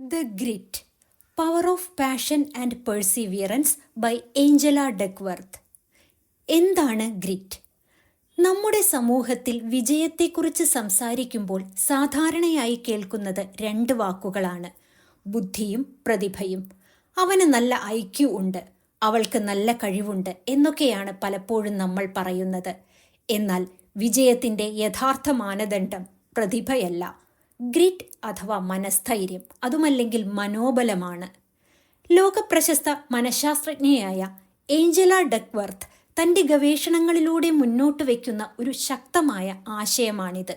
The Grit, Power of Passion and Perseverance by Angela Duckworth. എന്താണ് grit? നമ്മുടെ സമൂഹത്തിൽ വിജയത്തെക്കുറിച്ച് സംസാരിക്കുമ്പോൾ സാധാരണയായി കേൾക്കുന്നത് രണ്ട് വാക്കുകളാണ്: ബുദ്ധിയും പ്രതിഭയും. അവന് നല്ല IQ ഉണ്ട്, അവൾക്ക് നല്ല കഴിവുണ്ട് എന്നൊക്കെയാണ് പലപ്പോഴും നമ്മൾ പറയുന്നത്. എന്നാൽ വിജയത്തിൻ്റെ യഥാർത്ഥ മാനദണ്ഡം പ്രതിഭയല്ല, ഗ്രിറ്റ് അഥവാ മനസ്ഥൈര്യം, അതുമല്ലെങ്കിൽ മനോബലമാണ്. ലോകപ്രശസ്ത മനഃശാസ്ത്രജ്ഞയായ ഏഞ്ചല ഡക്വർത്ത് തൻ്റെ ഗവേഷണങ്ങളിലൂടെ മുന്നോട്ട് വയ്ക്കുന്ന ഒരു ശക്തമായ ആശയമാണിത്.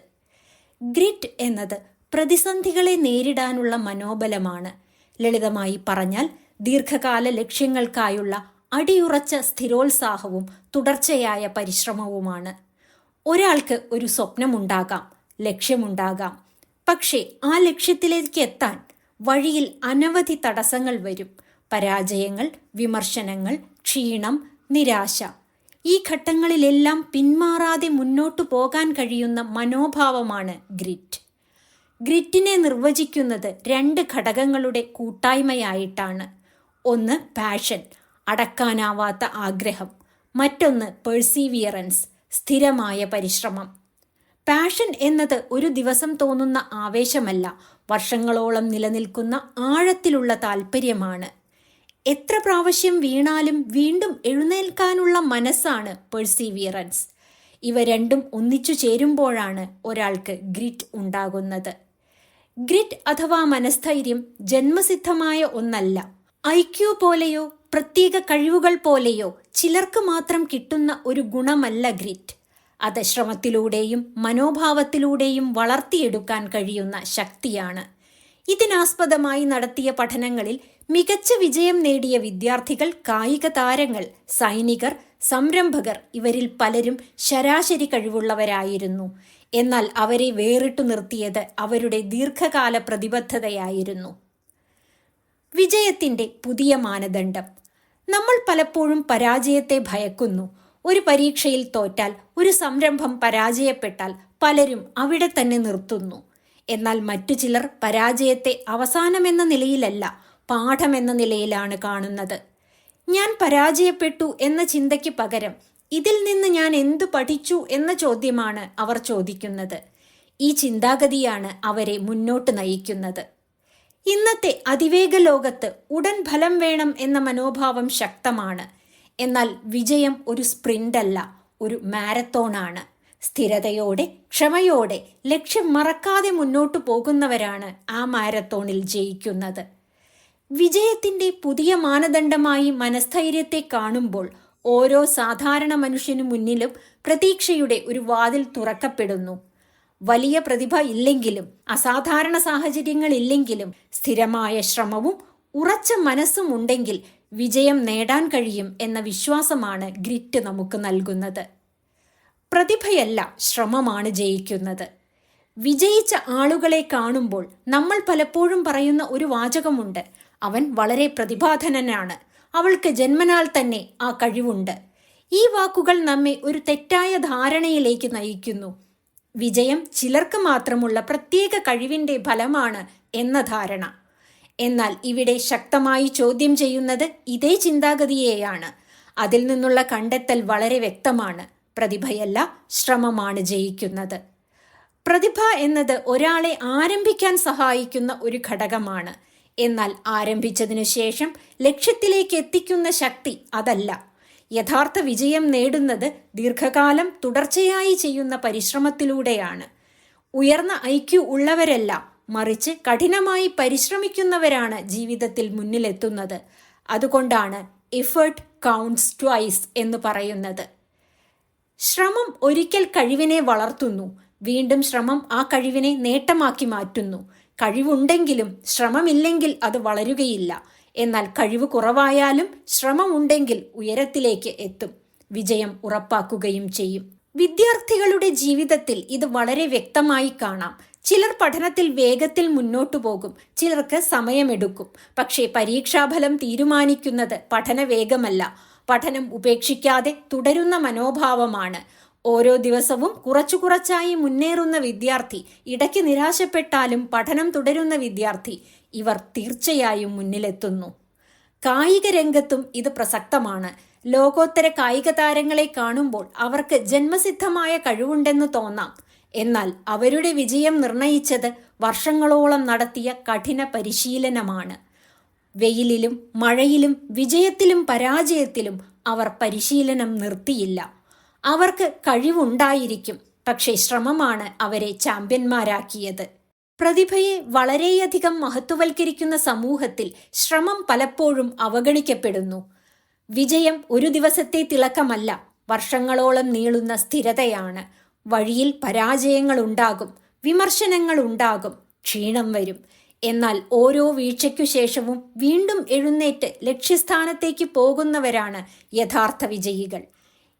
ഗ്രിറ്റ് എന്നത് പ്രതിസന്ധികളെ നേരിടാനുള്ള മനോബലമാണ്. ലളിതമായി പറഞ്ഞാൽ ദീർഘകാല ലക്ഷ്യങ്ങൾക്കായുള്ള അടിയുറച്ച സ്ഥിരോത്സാഹവും തുടർച്ചയായ പരിശ്രമവുമാണ്. ഒരാൾക്ക് ഒരു സ്വപ്നമുണ്ടാകാം, ലക്ഷ്യമുണ്ടാകാം. പക്ഷേ ആ ലക്ഷ്യത്തിലേക്ക് എത്താൻ വഴിയിൽ അനവധി തടസ്സങ്ങൾ വരും. പരാജയങ്ങൾ, വിമർശനങ്ങൾ, ക്ഷീണം, നിരാശ. ഈ ഘട്ടങ്ങളിലെല്ലാം പിന്മാറാതെ മുന്നോട്ടു പോകാൻ കഴിയുന്ന മനോഭാവമാണ് ഗ്രിറ്റ്. ഗ്രിറ്റിനെ നിർവചിക്കുന്നത് രണ്ട് ഘടകങ്ങളുടെ കൂട്ടായ്മയായിട്ടാണ്. ഒന്ന് പാഷൻ, അടക്കാനാവാത്ത ആഗ്രഹം. മറ്റൊന്ന് പെർസീവിയറൻസ്, സ്ഥിരമായ പരിശ്രമം. പാഷൻ എന്നത് ഒരു ദിവസം തോന്നുന്ന ആവേശമല്ല, വർഷങ്ങളോളം നിലനിൽക്കുന്ന ആഴത്തിലുള്ള താല്പര്യമാണ്. എത്ര പ്രാവശ്യം വീണാലും വീണ്ടും എഴുന്നേൽക്കാനുള്ള മനസ്സാണ് പെർസീവിയറൻസ്. ഇവ രണ്ടും ഒന്നിച്ചു ചേരുമ്പോഴാണ് ഒരാൾക്ക് ഗ്രിറ്റ് ഉണ്ടാകുന്നത്. ഗ്രിറ്റ് അഥവാ മനസ്ഥൈര്യം ജന്മസിദ്ധമായ ഒന്നല്ല. IQ പോലെയോ പ്രത്യേക കഴിവുകൾ പോലെയോ ചിലർക്ക് മാത്രം കിട്ടുന്ന ഒരു ഗുണമല്ല ഗ്രിറ്റ്. അത് ശ്രമത്തിലൂടെയും മനോഭാവത്തിലൂടെയും വളർത്തിയെടുക്കാൻ കഴിയുന്ന ശക്തിയാണ്. ഇതിനാസ്പദമായി നടത്തിയ പഠനങ്ങളിൽ മികച്ച വിജയം നേടിയ വിദ്യാർത്ഥികൾ, കായിക താരങ്ങൾ, സൈനികർ, സംരംഭകർ ഇവരിൽ പലരും ശരാശരി കഴിവുള്ളവരായിരുന്നു. എന്നാൽ അവരെ വേറിട്ടു നിർത്തിയത് അവരുടെ ദീർഘകാല പ്രതിബദ്ധതയായിരുന്നു. വിജയത്തിൻ്റെ പുതിയ മാനദണ്ഡം. നമ്മൾ പലപ്പോഴും പരാജയത്തെ ഭയക്കുന്നു. ഒരു പരീക്ഷയിൽ തോറ്റാൽ, ഒരു സംരംഭം പരാജയപ്പെട്ടാൽ പലരും അവിടെ തന്നെ നിർത്തുന്നു. എന്നാൽ മറ്റു ചിലർ പരാജയത്തെ അവസാനമെന്ന നിലയിലല്ല, പാഠമെന്ന നിലയിലാണ് കാണുന്നത്. ഞാൻ പരാജയപ്പെട്ടു എന്ന ചിന്തയ്ക്ക് പകരം ഇതിൽ നിന്ന് ഞാൻ എന്തു പഠിച്ചു എന്ന ചോദ്യമാണ് അവർ ചോദിക്കുന്നത്. ഈ ചിന്താഗതിയാണ് അവരെ മുന്നോട്ട് നയിക്കുന്നത്. ഇന്നത്തെ അതിവേഗ ലോകത്ത് ഉടൻ ഫലം വേണം എന്ന മനോഭാവം ശക്തമാണ്. എന്നാൽ വിജയം ഒരു സ്പ്രിന്റ് അല്ല, ഒരു മാരത്തോണാണ്. സ്ഥിരതയോടെ, ക്ഷമയോടെ, ലക്ഷ്യം മറക്കാതെ മുന്നോട്ടു പോകുന്നവരാണ് ആ മാരത്തോണിൽ ജയിക്കുന്നത്. വിജയത്തിൻ്റെ പുതിയ മാനദണ്ഡമായി മനസ്ഥൈര്യത്തെ കാണുമ്പോൾ ഓരോ സാധാരണ മനുഷ്യനു മുന്നിലും പ്രതീക്ഷയുടെ ഒരു വാതിൽ തുറക്കപ്പെടുന്നു. വലിയ പ്രതിഭ ഇല്ലെങ്കിലും, അസാധാരണ സാഹചര്യങ്ങളില്ലെങ്കിലും, സ്ഥിരമായ ശ്രമവും ഉറച്ച മനസ്സും ഉണ്ടെങ്കിൽ വിജയം നേടാൻ കഴിയും എന്ന വിശ്വാസമാണ് ഗ്രിറ്റ് നമുക്ക് നൽകുന്നത്. പ്രതിഭയല്ല, ശ്രമമാണ് ജയിക്കുന്നത്. വിജയിച്ച ആളുകളെ കാണുമ്പോൾ നമ്മൾ പലപ്പോഴും പറയുന്ന ഒരു വാചകമുണ്ട്: അവൻ വളരെ പ്രതിഭാധനനാണ്, അവൾക്ക് ജന്മനാൽ തന്നെ ആ കഴിവുണ്ട്. ഈ വാക്കുകൾ നമ്മെ ഒരു തെറ്റായ ധാരണയിലേക്ക് നയിക്കുന്നു. വിജയം ചിലർക്ക് മാത്രമുള്ള പ്രത്യേക കഴിവിൻ്റെ ഫലമാണ് എന്ന ധാരണ. എന്നാൽ ഇവിടെ ശക്തമായി ചോദ്യം ചെയ്യുന്നത് ഇതേ ചിന്താഗതിയെയാണ്. അതിൽ നിന്നുള്ള കണ്ടെത്തൽ വളരെ വ്യക്തമാണ്: പ്രതിഭയല്ല, ശ്രമമാണ് ജയിക്കുന്നത്. പ്രതിഭ എന്നത് ഒരാളെ ആരംഭിക്കാൻ സഹായിക്കുന്ന ഒരു ഘടകമാണ്. എന്നാൽ ആരംഭിച്ചതിനു ശേഷം ലക്ഷ്യത്തിലേക്ക് എത്തിക്കുന്ന ശക്തി അതല്ല. യഥാർത്ഥ വിജയം നേടുന്നത് ദീർഘകാലം തുടർച്ചയായി ചെയ്യുന്ന പരിശ്രമത്തിലൂടെയാണ്. ഉയർന്ന IQ ഉള്ളവരല്ല, മറിച്ച് കഠിനമായി പരിശ്രമിക്കുന്നവരാണ് ജീവിതത്തിൽ മുന്നിലെത്തുന്നത്. അതുകൊണ്ടാണ് എഫേർട്ട് കൗണ്ട്സ് ട്വൈസ് എന്ന് പറയുന്നത്. ശ്രമം ഒരിക്കൽ കഴിവിനെ വളർത്തുന്നു, വീണ്ടും ശ്രമം ആ കഴിവിനെ നേട്ടമാക്കി മാറ്റുന്നു. കഴിവുണ്ടെങ്കിലും ശ്രമമില്ലെങ്കിൽ അത് വളരുകയില്ല. എന്നാൽ കഴിവ് കുറവായാലും ശ്രമമുണ്ടെങ്കിൽ ഉയരത്തിലേക്ക് എത്തും, വിജയം ഉറപ്പാക്കുകയും ചെയ്യും. വിദ്യാർത്ഥികളുടെ ജീവിതത്തിൽ ഇത് വളരെ വ്യക്തമായി കാണാം. ചിലർ പഠനത്തിൽ വേഗത്തിൽ മുന്നോട്ടു പോകും, ചിലർക്ക് സമയമെടുക്കും. പക്ഷേ പരീക്ഷാഫലം തീരുമാനിക്കുന്നത് പഠന വേഗമല്ല, പഠനം ഉപേക്ഷിക്കാതെ തുടരുന്ന മനോഭാവമാണ്. ഓരോ ദിവസവും കുറച്ചു കുറച്ചായി മുന്നേറുന്ന വിദ്യാർത്ഥി, ഇടയ്ക്ക് നിരാശപ്പെട്ടാലും പഠനം തുടരുന്ന വിദ്യാർത്ഥി, ഇവർ തീർച്ചയായും മുന്നിലെത്തുന്നു. കായിക രംഗത്തും ഇത് പ്രസക്തമാണ്. ലോകോത്തര കായിക താരങ്ങളെ കാണുമ്പോൾ അവർക്ക് ജന്മസിദ്ധമായ കഴിവുണ്ടെന്ന് തോന്നാം. എന്നാൽ അവരുടെ വിജയം നിർണയിച്ചത് വർഷങ്ങളോളം നടത്തിയ കഠിന പരിശീലനമാണ്. വെയിലിലും മഴയിലും വിജയത്തിലും പരാജയത്തിലും അവർ പരിശീലനം നിർത്തിയില്ല. അവർക്ക് കഴിവുണ്ടായിരിക്കും, പക്ഷേ ശ്രമമാണ് അവരെ ചാമ്പ്യന്മാരാക്കിയത്. പ്രതിഭയെ വളരെയധികം മഹത്വവൽക്കരിക്കുന്ന സമൂഹത്തിൽ ശ്രമം പലപ്പോഴും അവഗണിക്കപ്പെടുന്നു. വിജയം ഒരു ദിവസത്തെ തിളക്കമല്ല, വർഷങ്ങളോളം നീളുന്ന സ്ഥിരതയാണ്. വഴിയിൽ പരാജയങ്ങളുണ്ടാകും, വിമർശനങ്ങളുണ്ടാകും, ക്ഷീണം വരും. എന്നാൽ ഓരോ വീഴ്ചയ്ക്കു ശേഷവും വീണ്ടും എഴുന്നേറ്റ് ലക്ഷ്യസ്ഥാനത്തേക്ക് പോകുന്നവരാണ് യഥാർത്ഥ വിജയികൾ.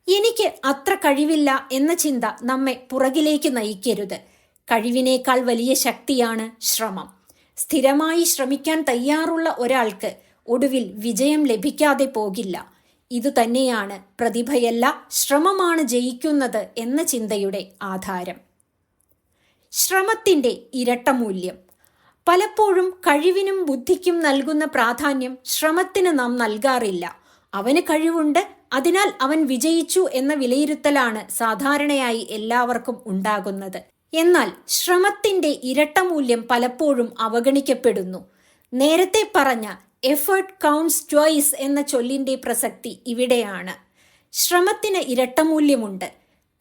എനിക്ക് അത്ര കഴിവില്ല എന്ന ചിന്ത നമ്മെ പുറകിലേക്ക് നയിക്കരുത്. കഴിവിനേക്കാൾ വലിയ ശക്തിയാണ് ശ്രമം. സ്ഥിരമായി ശ്രമിക്കാൻ തയ്യാറുള്ള ഒരാൾക്ക് ഒടുവിൽ വിജയം ലഭിക്കാതെ പോകില്ല. ഇതുതന്നെയാണ് പ്രതിഭയല്ല, ശ്രമമാണ് ജയിക്കുന്നത് എന്ന ചിന്തയുടെ ആധാരം. ശ്രമത്തിൻ്റെ ഇരട്ട മൂല്യം. പലപ്പോഴും കഴിവിനും ബുദ്ധിക്കും നൽകുന്ന പ്രാധാന്യം ശ്രമത്തിന് നാം നൽകാറില്ല. അവന് കഴിവുണ്ട്, അതിനാൽ അവൻ വിജയിച്ചു എന്ന വിലയിരുത്തലാണ് സാധാരണയായി എല്ലാവർക്കും ഉണ്ടാകുന്നത്. എന്നാൽ ശ്രമത്തിൻ്റെ ഇരട്ട മൂല്യം പലപ്പോഴും അവഗണിക്കപ്പെടുന്നു. നേരത്തെ പറഞ്ഞ എഫേർട്ട് കൗണ്ട്സ് ട്വൈസ് എന്ന ചൊല്ലിൻ്റെ പ്രസക്തി ഇവിടെയാണ്. ശ്രമത്തിന് ഇരട്ട മൂല്യമുണ്ട്.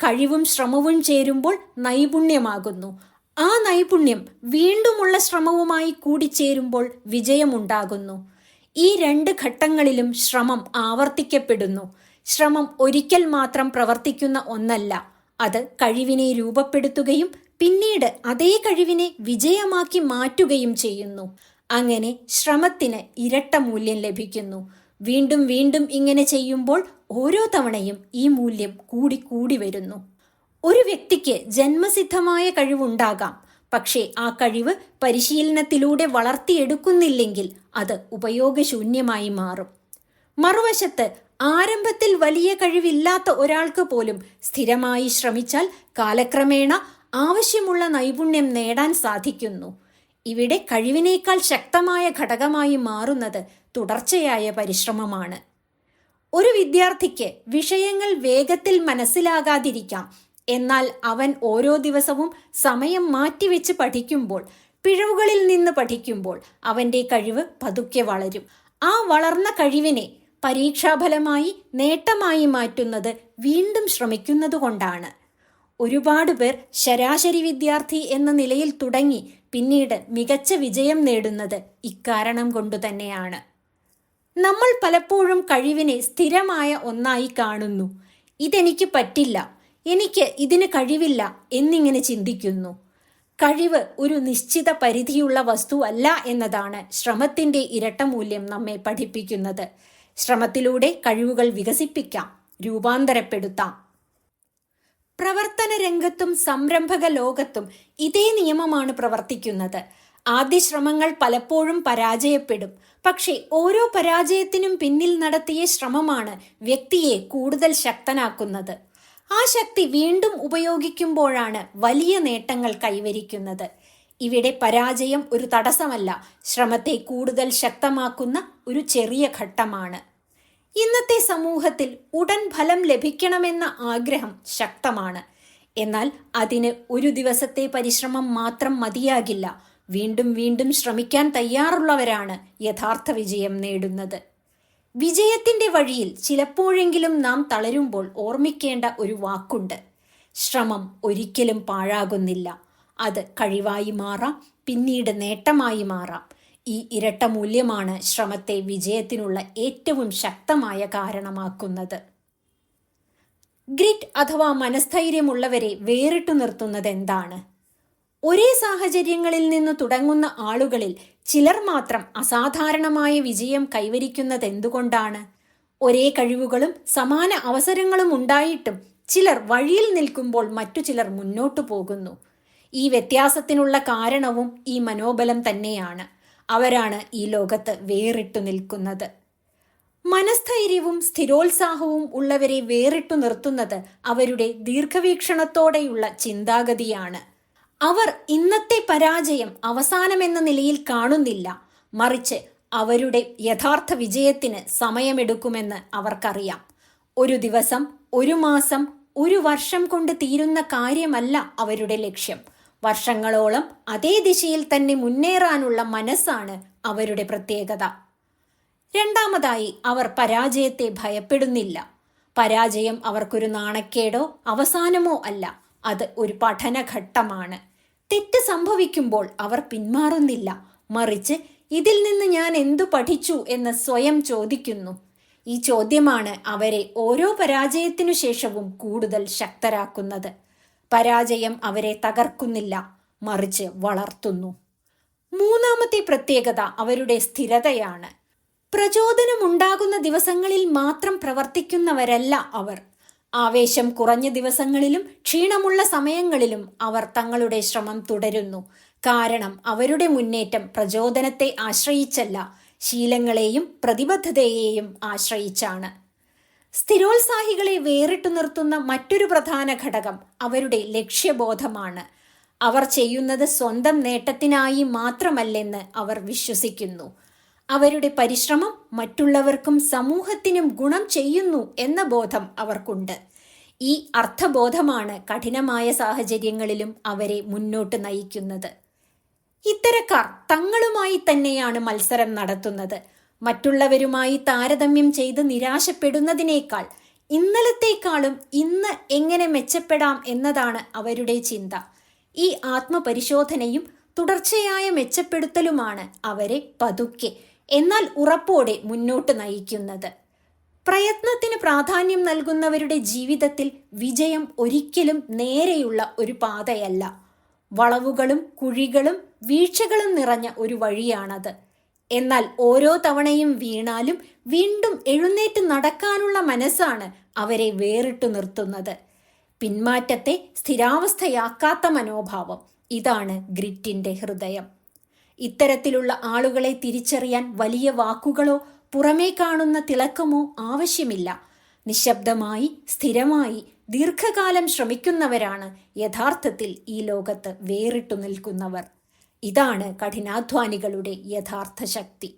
കഴിവും ശ്രമവും ചേരുമ്പോൾ നൈപുണ്യമാകുന്നു. ആ നൈപുണ്യം വീണ്ടുമുള്ള ശ്രമവുമായി കൂടിച്ചേരുമ്പോൾ വിജയമുണ്ടാകുന്നു. ഈ രണ്ട് ഘട്ടങ്ങളിലും ശ്രമം ആവർത്തിക്കപ്പെടുന്നു. ശ്രമം ഒരിക്കൽ മാത്രം പ്രവർത്തിക്കുന്ന ഒന്നല്ല, അത് കഴിവിനെ രൂപപ്പെടുത്തുകയും പിന്നീട് അതേ കഴിവിനെ വിജയമാക്കി മാറ്റുകയും ചെയ്യുന്നു. അങ്ങനെ ശ്രമത്തിന് ഇരട്ട മൂല്യം ലഭിക്കുന്നു. വീണ്ടും വീണ്ടും ഇങ്ങനെ ചെയ്യുമ്പോൾ ഓരോ തവണയും ഈ മൂല്യം കൂടി വരുന്നു. ഒരു വ്യക്തിക്ക് ജന്മസിദ്ധമായ കഴിവുണ്ടാകാം, പക്ഷേ ആ കഴിവ് പരിശീലനത്തിലൂടെ വളർത്തിയെടുക്കുന്നില്ലെങ്കിൽ അത് ഉപയോഗശൂന്യമായി മാറും. മറുവശത്ത് ആരംഭത്തിൽ വലിയ കഴിവില്ലാത്ത ഒരാൾക്ക് പോലും സ്ഥിരമായി ശ്രമിച്ചാൽ കാലക്രമേണ ആവശ്യമുള്ള നൈപുണ്യം നേടാൻ സാധിക്കുന്നു. ഇവിടെ കഴിവിനേക്കാൾ ശക്തമായ ഘടകമായി മാറുന്നത് തുടർച്ചയായ പരിശ്രമമാണ്. ഒരു വിദ്യാർത്ഥിക്ക് വിഷയങ്ങൾ വേഗത്തിൽ മനസ്സിലാകാതിരിക്കാം. എന്നാൽ അവൻ ഓരോ ദിവസവും സമയം മാറ്റിവെച്ച് പഠിക്കുമ്പോൾ, പിഴവുകളിൽ നിന്ന് പഠിക്കുമ്പോൾ അവൻ്റെ കഴിവ് പതുക്കെ വളരും. ആ വളർന്ന കഴിവിനെ പരീക്ഷാഫലമായി നേട്ടമായി മാറ്റുന്നത് വീണ്ടും ശ്രമിക്കുന്നതുകൊണ്ടാണ്. ഒരുപാട് പേർ ശരാശരി വിദ്യാർത്ഥി എന്ന നിലയിൽ തുടങ്ങി പിന്നീട് മികച്ച വിജയം നേടുന്നത് ഇക്കാരണം കൊണ്ടു തന്നെയാണ്. നമ്മൾ പലപ്പോഴും കഴിവിനെ സ്ഥിരമായ ഒന്നായി കാണുന്നു. ഇതെനിക്ക് പറ്റില്ല, എനിക്ക് ഇതിന് കഴിവില്ല എന്നിങ്ങനെ ചിന്തിക്കുന്നു. കഴിവ് ഒരു നിശ്ചിത പരിധിയുള്ള വസ്തു അല്ല എന്നതാണ് ശ്രമത്തിൻ്റെ ഇരട്ട മൂല്യം നമ്മെ പഠിപ്പിക്കുന്നത്. ശ്രമത്തിലൂടെ കഴിവുകൾ വികസിപ്പിക്കാം, രൂപാന്തരപ്പെടുത്താം. പ്രവർത്തന രംഗത്തും സംരംഭക ലോകത്തും ഇതേ നിയമമാണ് പ്രവർത്തിക്കുന്നത്. ആദ്യ ശ്രമങ്ങൾ പലപ്പോഴും പരാജയപ്പെടും. പക്ഷേ ഓരോ പരാജയത്തിനും പിന്നിൽ നടത്തിയ ശ്രമമാണ് വ്യക്തിയെ കൂടുതൽ ശക്തനാക്കുന്നത്. ആ ശക്തി വീണ്ടും ഉപയോഗിക്കുമ്പോഴാണ് വലിയ നേട്ടങ്ങൾ കൈവരിക്കുന്നത്. ഇവിടെ പരാജയം ഒരു തടസ്സമല്ല, ശ്രമത്തെ കൂടുതൽ ശക്തമാക്കുന്ന ഒരു ചെറിയ ഘട്ടമാണ്. ഇന്നത്തെ സമൂഹത്തിൽ ഉടൻ ഫലം ലഭിക്കണമെന്ന ആഗ്രഹം ശക്തമാണ്. എന്നാൽ അതിന് ഒരു ദിവസത്തെ പരിശ്രമം മാത്രം മതിയാകില്ല. വീണ്ടും വീണ്ടും ശ്രമിക്കാൻ തയ്യാറുള്ളവരാണ് യഥാർത്ഥ വിജയം നേടുന്നത്. വിജയത്തിൻ്റെ വഴിയിൽ ചിലപ്പോഴെങ്കിലും നാം തളരുമ്പോൾ ഓർമ്മിക്കേണ്ട ഒരു വാക്കുണ്ട്: ശ്രമം ഒരിക്കലും പാഴാകുന്നില്ല. അത് കഴിവായി മാറാം, പിന്നീട് നേട്ടമായി മാറാം. ഈ ഇരട്ട മൂല്യമാണ് ശ്രമത്തെ വിജയത്തിനുള്ള ഏറ്റവും ശക്തമായ കാരണമാക്കുന്നത്. ഗ്രിറ്റ് അഥവാ മനസ്ഥൈര്യമുള്ളവരെ വേറിട്ടു നിർത്തുന്നത് എന്താണ്? ഒരേ സാഹചര്യങ്ങളിൽ നിന്ന് തുടങ്ങുന്ന ആളുകളിൽ ചിലർ മാത്രം അസാധാരണമായ വിജയം കൈവരിക്കുന്നത് എന്തുകൊണ്ടാണ്? ഒരേ കഴിവുകളും സമാന അവസരങ്ങളും ഉണ്ടായിട്ടും ചിലർ വഴിയിൽ നിൽക്കുമ്പോൾ മറ്റു ചിലർ മുന്നോട്ടു പോകുന്നു. ഈ വ്യത്യാസത്തിനുള്ള കാരണവും ഈ മനോബലം തന്നെയാണ്. അവരാണ് ഈ ലോകത്ത് വേറിട്ടു നിൽക്കുന്നത്. മനസ്ഥൈര്യവും സ്ഥിരോത്സാഹവും ഉള്ളവരെ വേറിട്ടു നിർത്തുന്നത് അവരുടെ ദീർഘവീക്ഷണത്തോടെയുള്ള ചിന്താഗതിയാണ്. അവർ ഇന്നത്തെ പരാജയം അവസാനമെന്ന നിലയിൽ കാണുന്നില്ല, മറിച്ച് അവരുടെ യഥാർത്ഥ വിജയത്തിന് സമയമെടുക്കുമെന്ന് അവർക്കറിയാം. ഒരു ദിവസം, ഒരു മാസം, ഒരു വർഷം കൊണ്ട് തീരുന്ന കാര്യമല്ല അവരുടെ ലക്ഷ്യം. വർഷങ്ങളോളം അതേ ദിശയിൽ തന്നെ മുന്നേറാനുള്ള മനസ്സാണ് അവരുടെ പ്രത്യേകത. രണ്ടാമതായി, അവർ പരാജയത്തെ ഭയപ്പെടുന്നില്ല. പരാജയം അവർക്കൊരു നാണക്കേടോ അവസാനമോ അല്ല, അത് ഒരു പഠനഘട്ടമാണ്. തെറ്റ് സംഭവിക്കുമ്പോൾ അവർ പിന്മാറുന്നില്ല, മറിച്ച് ഇതിൽ നിന്ന് ഞാൻ എന്തു പഠിച്ചു എന്ന് സ്വയം ചോദിക്കുന്നു. ഈ ചോദ്യമാണ് അവരെ ഓരോ പരാജയത്തിനു ശേഷവും കൂടുതൽ ശക്തരാക്കുന്നത്. പരാജയം അവരെ തകർക്കുന്നില്ല, മറിച്ച് വളർത്തുന്നു. മൂന്നാമത്തെ പ്രത്യേകത അവരുടെ സ്ഥിരതയാണ്. പ്രചോദനമുണ്ടാകുന്ന ദിവസങ്ങളിൽ മാത്രം പ്രവർത്തിക്കുന്നവരല്ല അവർ. ആവേശം കുറഞ്ഞ ദിവസങ്ങളിലും ക്ഷീണമുള്ള സമയങ്ങളിലും അവർ തങ്ങളുടെ ശ്രമം തുടരുന്നു. കാരണം അവരുടെ മുന്നേറ്റം പ്രചോദനത്തെ ആശ്രയിച്ചല്ല, ശീലങ്ങളെയും പ്രതിബദ്ധതയെയും ആശ്രയിച്ചാണ്. സ്ഥിരോത്സാഹികളെ വേറിട്ടു നിർത്തുന്ന മറ്റൊരു പ്രധാന ഘടകം അവരുടെ ലക്ഷ്യബോധമാണ്. അവർ ചെയ്യുന്നത് സ്വന്തം നേട്ടത്തിനായി മാത്രമല്ലെന്ന് അവർ വിശ്വസിക്കുന്നു. അവരുടെ പരിശ്രമം മറ്റുള്ളവർക്കും സമൂഹത്തിനും ഗുണം ചെയ്യുന്നു എന്ന ബോധം അവർക്കുണ്ട്. ഈ അർത്ഥബോധമാണ് കഠിനമായ സാഹചര്യങ്ങളിലും അവരെ മുന്നോട്ട് നയിക്കുന്നത്. ഇത്തരക്കാർ തങ്ങളുമായി തന്നെയാണ് മത്സരം നടത്തുന്നത്. മറ്റുള്ളവരുമായി താരതമ്യം ചെയ്ത് നിരാശപ്പെടുന്നതിനേക്കാൾ ഇന്നലത്തേക്കാളും ഇന്ന് എങ്ങനെ മെച്ചപ്പെടാം എന്നതാണ് അവരുടെ ചിന്ത. ഈ ആത്മപരിശോധനയും തുടർച്ചയായ മെച്ചപ്പെടുത്തലുമാണ് അവരെ പതുക്കെ എന്നാൽ ഉറപ്പോടെ മുന്നോട്ട് നയിക്കുന്നത്. പ്രയത്നത്തിന് പ്രാധാന്യം നൽകുന്നവരുടെ ജീവിതത്തിൽ വിജയം ഒരിക്കലും നേരെയുള്ള ഒരു പാതയല്ല. വളവുകളും കുഴികളും വീഴ്ചകളും നിറഞ്ഞ ഒരു വഴിയാണത്. എന്നാൽ ഓരോ തവണയും വീണാലും വീണ്ടും എഴുന്നേറ്റ് നടക്കാനുള്ള മനസ്സാണ് അവരെ വേറിട്ടു നിർത്തുന്നത്. പിന്മാറ്റത്തെ സ്ഥിരാവസ്ഥയാക്കാത്ത മനോഭാവം, ഇതാണ് ഗ്രിറ്റിന്റെ ഹൃദയം. ഇത്തരത്തിലുള്ള ആളുകളെ തിരിച്ചറിയാൻ വലിയ വാക്കുകളോ പുറമേ കാണുന്ന തിളക്കമോ ആവശ്യമില്ല. നിശബ്ദമായി, സ്ഥിരമായി, ദീർഘകാലം ശ്രമിക്കുന്നവരാണ് യഥാർത്ഥത്തിൽ ഈ ലോകത്ത് വേറിട്ടു നിൽക്കുന്നവർ. ഇതാണ് കഠിനാധ്വാനികളുടെ യഥാർത്ഥ ശക്തി.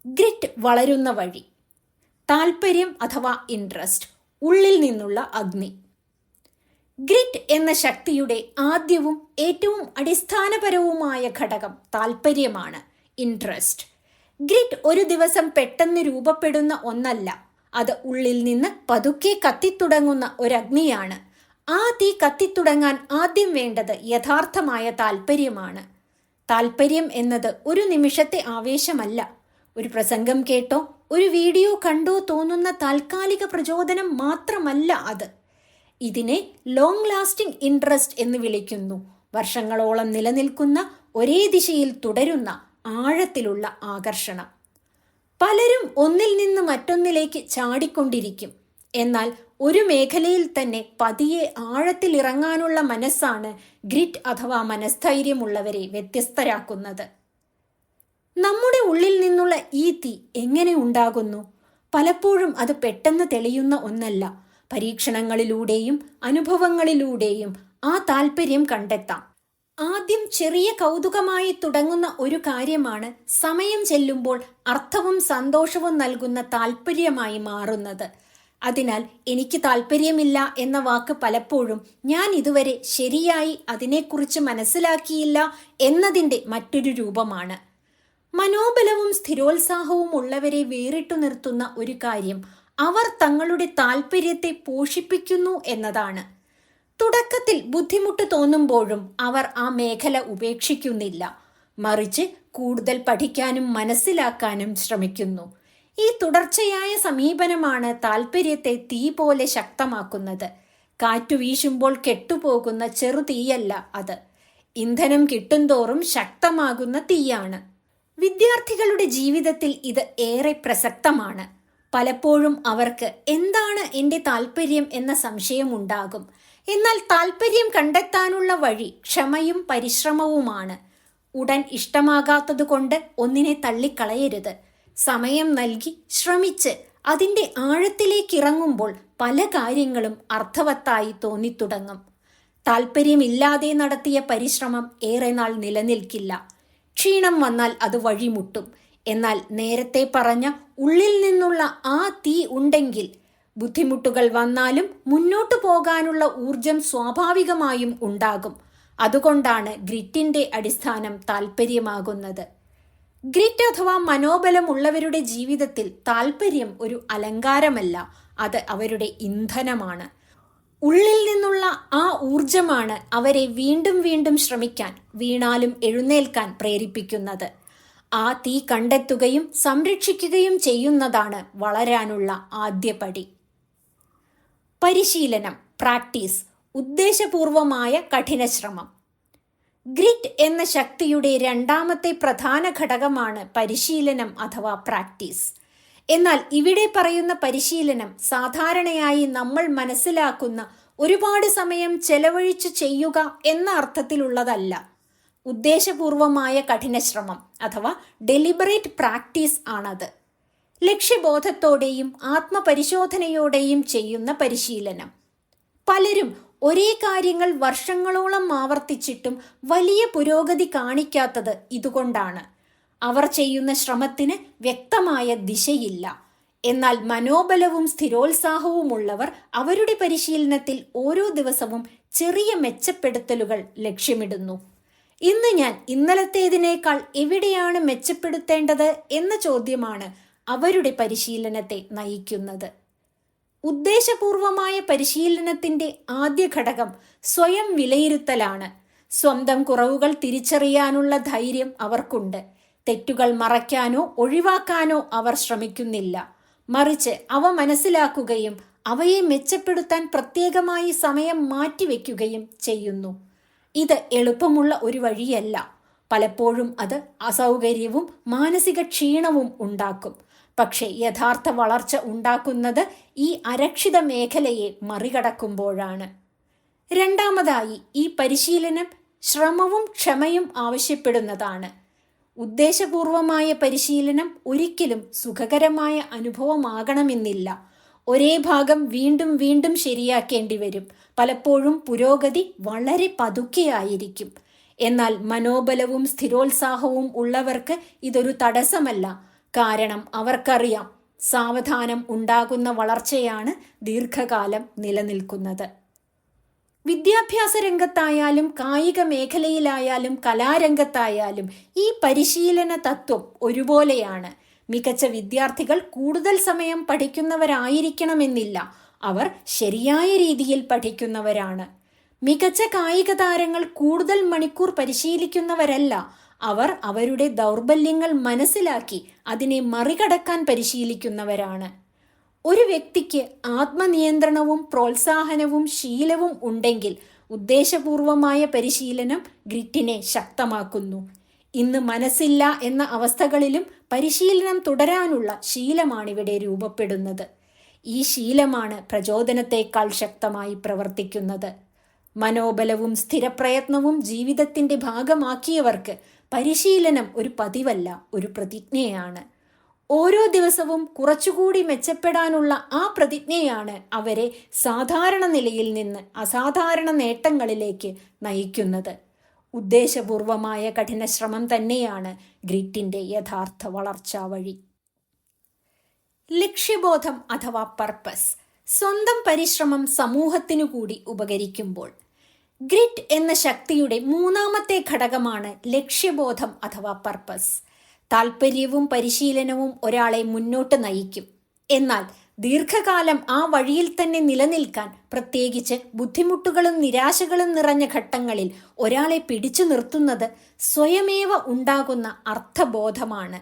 ഗ്രിറ്റ് വളരുന്ന വഴി. താൽപ്പര്യം അഥവാ ഇൻട്രസ്റ്റ്, ഉള്ളിൽ നിന്നുള്ള അഗ്നി. ഗ്രിറ്റ് എന്ന ശക്തിയുടെ ആദ്യവും ഏറ്റവും അടിസ്ഥാനപരവുമായ ഘടകം താൽപ്പര്യമാണ്, ഇൻട്രസ്റ്റ്. ഗ്രിറ്റ് ഒരു ദിവസം പെട്ടെന്ന് രൂപപ്പെടുന്ന ഒന്നല്ല. അത് ഉള്ളിൽ നിന്ന് പതുക്കെ കത്തിത്തുടങ്ങുന്ന ഒരഗ്നിയാണ്. ആ തീ കത്തിത്തുടങ്ങാൻ ആദ്യം വേണ്ടത് യഥാർത്ഥമായ താൽപ്പര്യമാണ്. താൽപ്പര്യം എന്നത് ഒരു നിമിഷത്തെ ആവേശമല്ല. ഒരു പ്രസംഗം കേട്ടോ ഒരു വീഡിയോ കണ്ടോ തോന്നുന്ന താൽക്കാലിക പ്രചോദനം മാത്രമല്ല അത്. ഇതിനെ ലോങ് ലാസ്റ്റിംഗ് ഇൻട്രസ്റ്റ് എന്ന് വിളിക്കുന്നു. വർഷങ്ങളോളം നിലനിൽക്കുന്ന, ഒരേ ദിശയിൽ തുടരുന്ന ആഴത്തിലുള്ള ആകർഷണം. പലരും ഒന്നിൽ നിന്ന് മറ്റൊന്നിലേക്ക് ചാടിക്കൊണ്ടിരിക്കും. എന്നാൽ ഒരു മേഖലയിൽ തന്നെ പതിയെ ആഴത്തിൽ ഇറങ്ങാനുള്ള മനസ്സാണ് ഗ്രിറ്റ് അഥവാ മനസ്ഥൈര്യമുള്ളവരെ വ്യത്യസ്തരാക്കുന്നത്. നമ്മുടെ ഉള്ളിൽ നിന്നുള്ള ഈ തീ എങ്ങനെ ഉണ്ടാകുന്നു? പലപ്പോഴും അത് പെട്ടെന്ന് തെളിയുന്ന ഒന്നല്ല. പരീക്ഷണങ്ങളിലൂടെയും അനുഭവങ്ങളിലൂടെയും ആ താല്പര്യം കണ്ടെത്താം. ആദ്യം ചെറിയ കൗതുകമായി തുടങ്ങുന്ന ഒരു കാര്യമാണ് സമയം ചെല്ലുമ്പോൾ അർത്ഥവും സന്തോഷവും നൽകുന്ന താല്പര്യമായി മാറുന്നത്. അതിനാൽ എനിക്ക് താല്പര്യമില്ല എന്ന വാക്ക് പലപ്പോഴും ഞാൻ ഇതുവരെ ശരിയായി അതിനെക്കുറിച്ച് മനസ്സിലാക്കിയില്ല എന്നതിൻ്റെ മറ്റൊരു രൂപമാണ്. മനോബലവും സ്ഥിരോത്സാഹവും ഉള്ളവരെ വേറിട്ടു നിർത്തുന്ന ഒരു കാര്യം അവർ തങ്ങളുടെ താല്പര്യത്തെ പോഷിപ്പിക്കുന്നു എന്നതാണ്. തുടക്കത്തിൽ ബുദ്ധിമുട്ട് തോന്നുമ്പോഴും അവർ ആ മേഖല ഉപേക്ഷിക്കുന്നില്ല, മറിച്ച് കൂടുതൽ പഠിക്കാനും മനസ്സിലാക്കാനും ശ്രമിക്കുന്നു. ഈ തുടർച്ചയായ സമീപനമാണ് താല്പര്യത്തെ തീ പോലെ ശക്തമാക്കുന്നത്. കാറ്റു വീശുമ്പോൾ കെട്ടുപോകുന്ന ചെറുതീയല്ല അത്, ഇന്ധനം കിട്ടുന്തോറും ശക്തമാകുന്ന തീയാണ്. വിദ്യാർത്ഥികളുടെ ജീവിതത്തിൽ ഇത് ഏറെ പ്രസക്തമാണ്. പലപ്പോഴും അവർക്ക് എന്താണ് എൻ്റെ താല്പര്യം എന്ന സംശയമുണ്ടാകും. എന്നാൽ താല്പര്യം കണ്ടെത്താനുള്ള വഴി ക്ഷമയും പരിശ്രമവുമാണ്. ഉടൻ ഇഷ്ടമാകാത്തതുകൊണ്ട് ഒന്നിനെ തള്ളിക്കളയരുത്. സമയം നൽകി ശ്രമിച്ച് അതിൻ്റെ ആഴത്തിലേക്കിറങ്ങുമ്പോൾ പല കാര്യങ്ങളും അർത്ഥവത്തായി തോന്നിത്തുടങ്ങും. താല്പര്യമില്ലാതെ നടത്തിയ പരിശ്രമം ഏറെ നാൾ നിലനിൽക്കില്ല. ക്ഷീണം വന്നാൽ അത് വഴിമുട്ടും. എന്നാൽ നേരത്തെ പറഞ്ഞ ഉള്ളിൽ നിന്നുള്ള ആ തീ ഉണ്ടെങ്കിൽ ബുദ്ധിമുട്ടുകൾ വന്നാലും മുന്നോട്ടു പോകാനുള്ള ഊർജം സ്വാഭാവികമായും ഉണ്ടാകും. അതുകൊണ്ടാണ് ഗ്രിറ്റിന്റെ അടിസ്ഥാനം താല്പര്യമാകുന്നത്. ഗ്രിറ്റ് അഥവാ മനോബലമുള്ളവരുടെ ജീവിതത്തിൽ താല്പര്യം ഒരു അലങ്കാരമല്ല, അത് അവരുടെ ഇന്ധനമാണ്. ഉള്ളിൽ നിന്നുള്ള ആ ഊർജമാണ് അവരെ വീണ്ടും വീണ്ടും ശ്രമിക്കാൻ, വീണാലും എഴുന്നേൽക്കാൻ പ്രേരിപ്പിക്കുന്നത്. ആ തീ കണ്ടെത്തുകയും സംരക്ഷിക്കുകയും ചെയ്യുന്നതാണ് വളരാനുള്ള ആദ്യപടി. പരിശീലനം, പ്രാക്ടീസ്, ഉദ്ദേശപൂർവമായ കഠിനശ്രമം. ഗ്രിറ്റ് എന്ന ശക്തിയുടെ രണ്ടാമത്തെ പ്രധാന ഘടകമാണ് പരിശീലനം അഥവാ പ്രാക്ടീസ്. എന്നാൽ ഇവിടെ പറയുന്ന പരിശീലനം സാധാരണയായി നമ്മൾ മനസ്സിലാക്കുന്ന ഒരുപാട് സമയം ചെലവഴിച്ചു ചെയ്യുക എന്ന അർത്ഥത്തിലുള്ളതല്ല. ഉദ്ദേശപൂർവമായ കഠിനശ്രമം അഥവാ ഡെലിബറേറ്റ് പ്രാക്ടീസ് ആണത്. ലക്ഷ്യബോധത്തോടെയും ആത്മപരിശോധനയോടെയും ചെയ്യുന്ന പരിശീലനം. പലരും ഒരേ കാര്യങ്ങൾ വർഷങ്ങളോളം ആവർത്തിച്ചിട്ടും വലിയ പുരോഗതി കാണിക്കാത്തത് ഇതുകൊണ്ടാണ്. അവർ ചെയ്യുന്ന ശ്രമത്തിന് വ്യക്തമായ ദിശയില്ല. എന്നാൽ മനോബലവും സ്ഥിരോത്സാഹവുമുള്ളവർ അവരുടെ പരിശീലനത്തിൽ ഓരോ ദിവസവും ചെറിയ മെച്ചപ്പെടുത്തലുകൾ ലക്ഷ്യമിടുന്നു. ഇന്ന് ഞാൻ ഇന്നലത്തേതിനേക്കാൾ എവിടെയാണ് മെച്ചപ്പെടുത്തേണ്ടത് എന്ന ചോദ്യമാണ് അവരുടെ പരിശീലനത്തെ നയിക്കുന്നത്. ഉദ്ദേശപൂർവമായ പരിശീലനത്തിന്റെ ആദ്യ ഘടകം സ്വയം വിലയിരുത്തലാണ്. സ്വന്തം കുറവുകൾ തിരിച്ചറിയാനുള്ള ധൈര്യം അവർക്കുണ്ട്. തെറ്റുകൾ മറയ്ക്കാനോ ഒഴിവാക്കാനോ അവർ ശ്രമിക്കുന്നില്ല. മറിച്ച് അവ മനസ്സിലാക്കുകയും അവയെ മെച്ചപ്പെടുത്താൻ പ്രത്യേകമായി സമയം മാറ്റിവെക്കുകയും ചെയ്യുന്നു. ഇത് എളുപ്പമുള്ള ഒരു വഴിയല്ല. പലപ്പോഴും അത് അസൗകര്യവും മാനസിക ക്ഷീണവും ഉണ്ടാക്കും. പക്ഷേ യഥാർത്ഥ വളർച്ച ഉണ്ടാക്കുന്നത് ഈ അരക്ഷിത മേഖലയെ മറികടക്കുമ്പോഴാണ്. രണ്ടാമതായി, ഈ പരിശീലനം ശ്രമവും ക്ഷമയും ആവശ്യപ്പെടുന്നതാണ്. ഉദ്ദേശപൂർവമായ പരിശീലനം ഒരിക്കലും സുഖകരമായ അനുഭവമാകണമെന്നില്ല. ഒരേ ഭാഗം വീണ്ടും വീണ്ടും ശരിയാക്കേണ്ടി വരും. പലപ്പോഴും പുരോഗതി വളരെ പതുക്കെയായിരിക്കും. എന്നാൽ മനോബലവും സ്ഥിരോത്സാഹവും ഉള്ളവർക്ക് ഇതൊരു തടസ്സമല്ല. കാരണം അവർക്കറിയാം, സാവധാനം ഉണ്ടാകുന്ന വളർച്ചയാണ് ദീർഘകാലം നിലനിൽക്കുന്നത്. വിദ്യാഭ്യാസ രംഗത്തായാലും കായിക മേഖലയിലായാലും കലാരംഗത്തായാലും ഈ പരിശീലന തത്വം ഒരുപോലെയാണ്. മികച്ച വിദ്യാർത്ഥികൾ കൂടുതൽ സമയം പഠിക്കുന്നവരായിരിക്കണമെന്നില്ല. അവർ ശരിയായ രീതിയിൽ പഠിക്കുന്നവരാണ്. മികച്ച കായിക താരങ്ങൾ കൂടുതൽ മണിക്കൂർ പരിശീലിക്കുന്നവരല്ല. അവർ അവരുടെ ദൗർബല്യങ്ങൾ മനസ്സിലാക്കി അതിനെ മറികടക്കാൻ പരിശീലിക്കുന്നവരാണ്. ഒരു വ്യക്തിക്ക് ആത്മനിയന്ത്രണവും പ്രോത്സാഹനവും ശീലവും ഉണ്ടെങ്കിൽ ഉദ്ദേശപൂർവമായ പരിശീലനം ഗ്രിറ്റിനെ ശക്തമാക്കുന്നു. ഇന്ന് മനസ്സില്ല എന്ന അവസ്ഥകളിലും പരിശീലനം തുടരാനുള്ള ശീലമാണിവിടെ രൂപപ്പെടുന്നത്. ഈ ശീലമാണ് പ്രചോദനത്തെക്കാൾ ശക്തമായി പ്രവർത്തിക്കുന്നത്. മനോബലവും സ്ഥിരപ്രയത്നവും ജീവിതത്തിന്റെ ഭാഗമാക്കിയവർക്ക് പരിശീലനം ഒരു പതിവല്ല, ഒരു പ്രതിജ്ഞയാണ്. ഓരോ ദിവസവും കുറച്ചുകൂടി മെച്ചപ്പെടാനുള്ള ആ പ്രതിജ്ഞയാണ് അവരെ സാധാരണ നിലയിൽ നിന്ന് അസാധാരണ നേട്ടങ്ങളിലേക്ക് നയിക്കുന്നത്. ഉദ്ദേശപൂർവമായ കഠിനശ്രമം തന്നെയാണ് ഗ്രിറ്റിന്റെ യഥാർത്ഥ വളർച്ചാ വഴി. ലക്ഷ്യബോധം അഥവാ പർപ്പസ്. സ്വന്തം പരിശ്രമം സമൂഹത്തിനു കൂടി ഉപകരിക്കുമ്പോൾ. ഗ്രിറ്റ് എന്ന ശക്തിയുടെ മൂന്നാമത്തെ ഘടകമാണ് ലക്ഷ്യബോധം അഥവാ പർപ്പസ്. താല്പര്യവും പരിശീലനവും ഒരാളെ മുന്നോട്ട് നയിക്കും. എന്നാൽ ദീർഘകാലം ആ വഴിയിൽ തന്നെ നിലനിൽക്കാൻ, പ്രത്യേകിച്ച് ബുദ്ധിമുട്ടുകളും നിരാശകളും നിറഞ്ഞ ഘട്ടങ്ങളിൽ ഒരാളെ പിടിച്ചു നിർത്തുന്നത് സ്വയമേവ ഉണ്ടാകുന്ന അർത്ഥബോധമാണ്.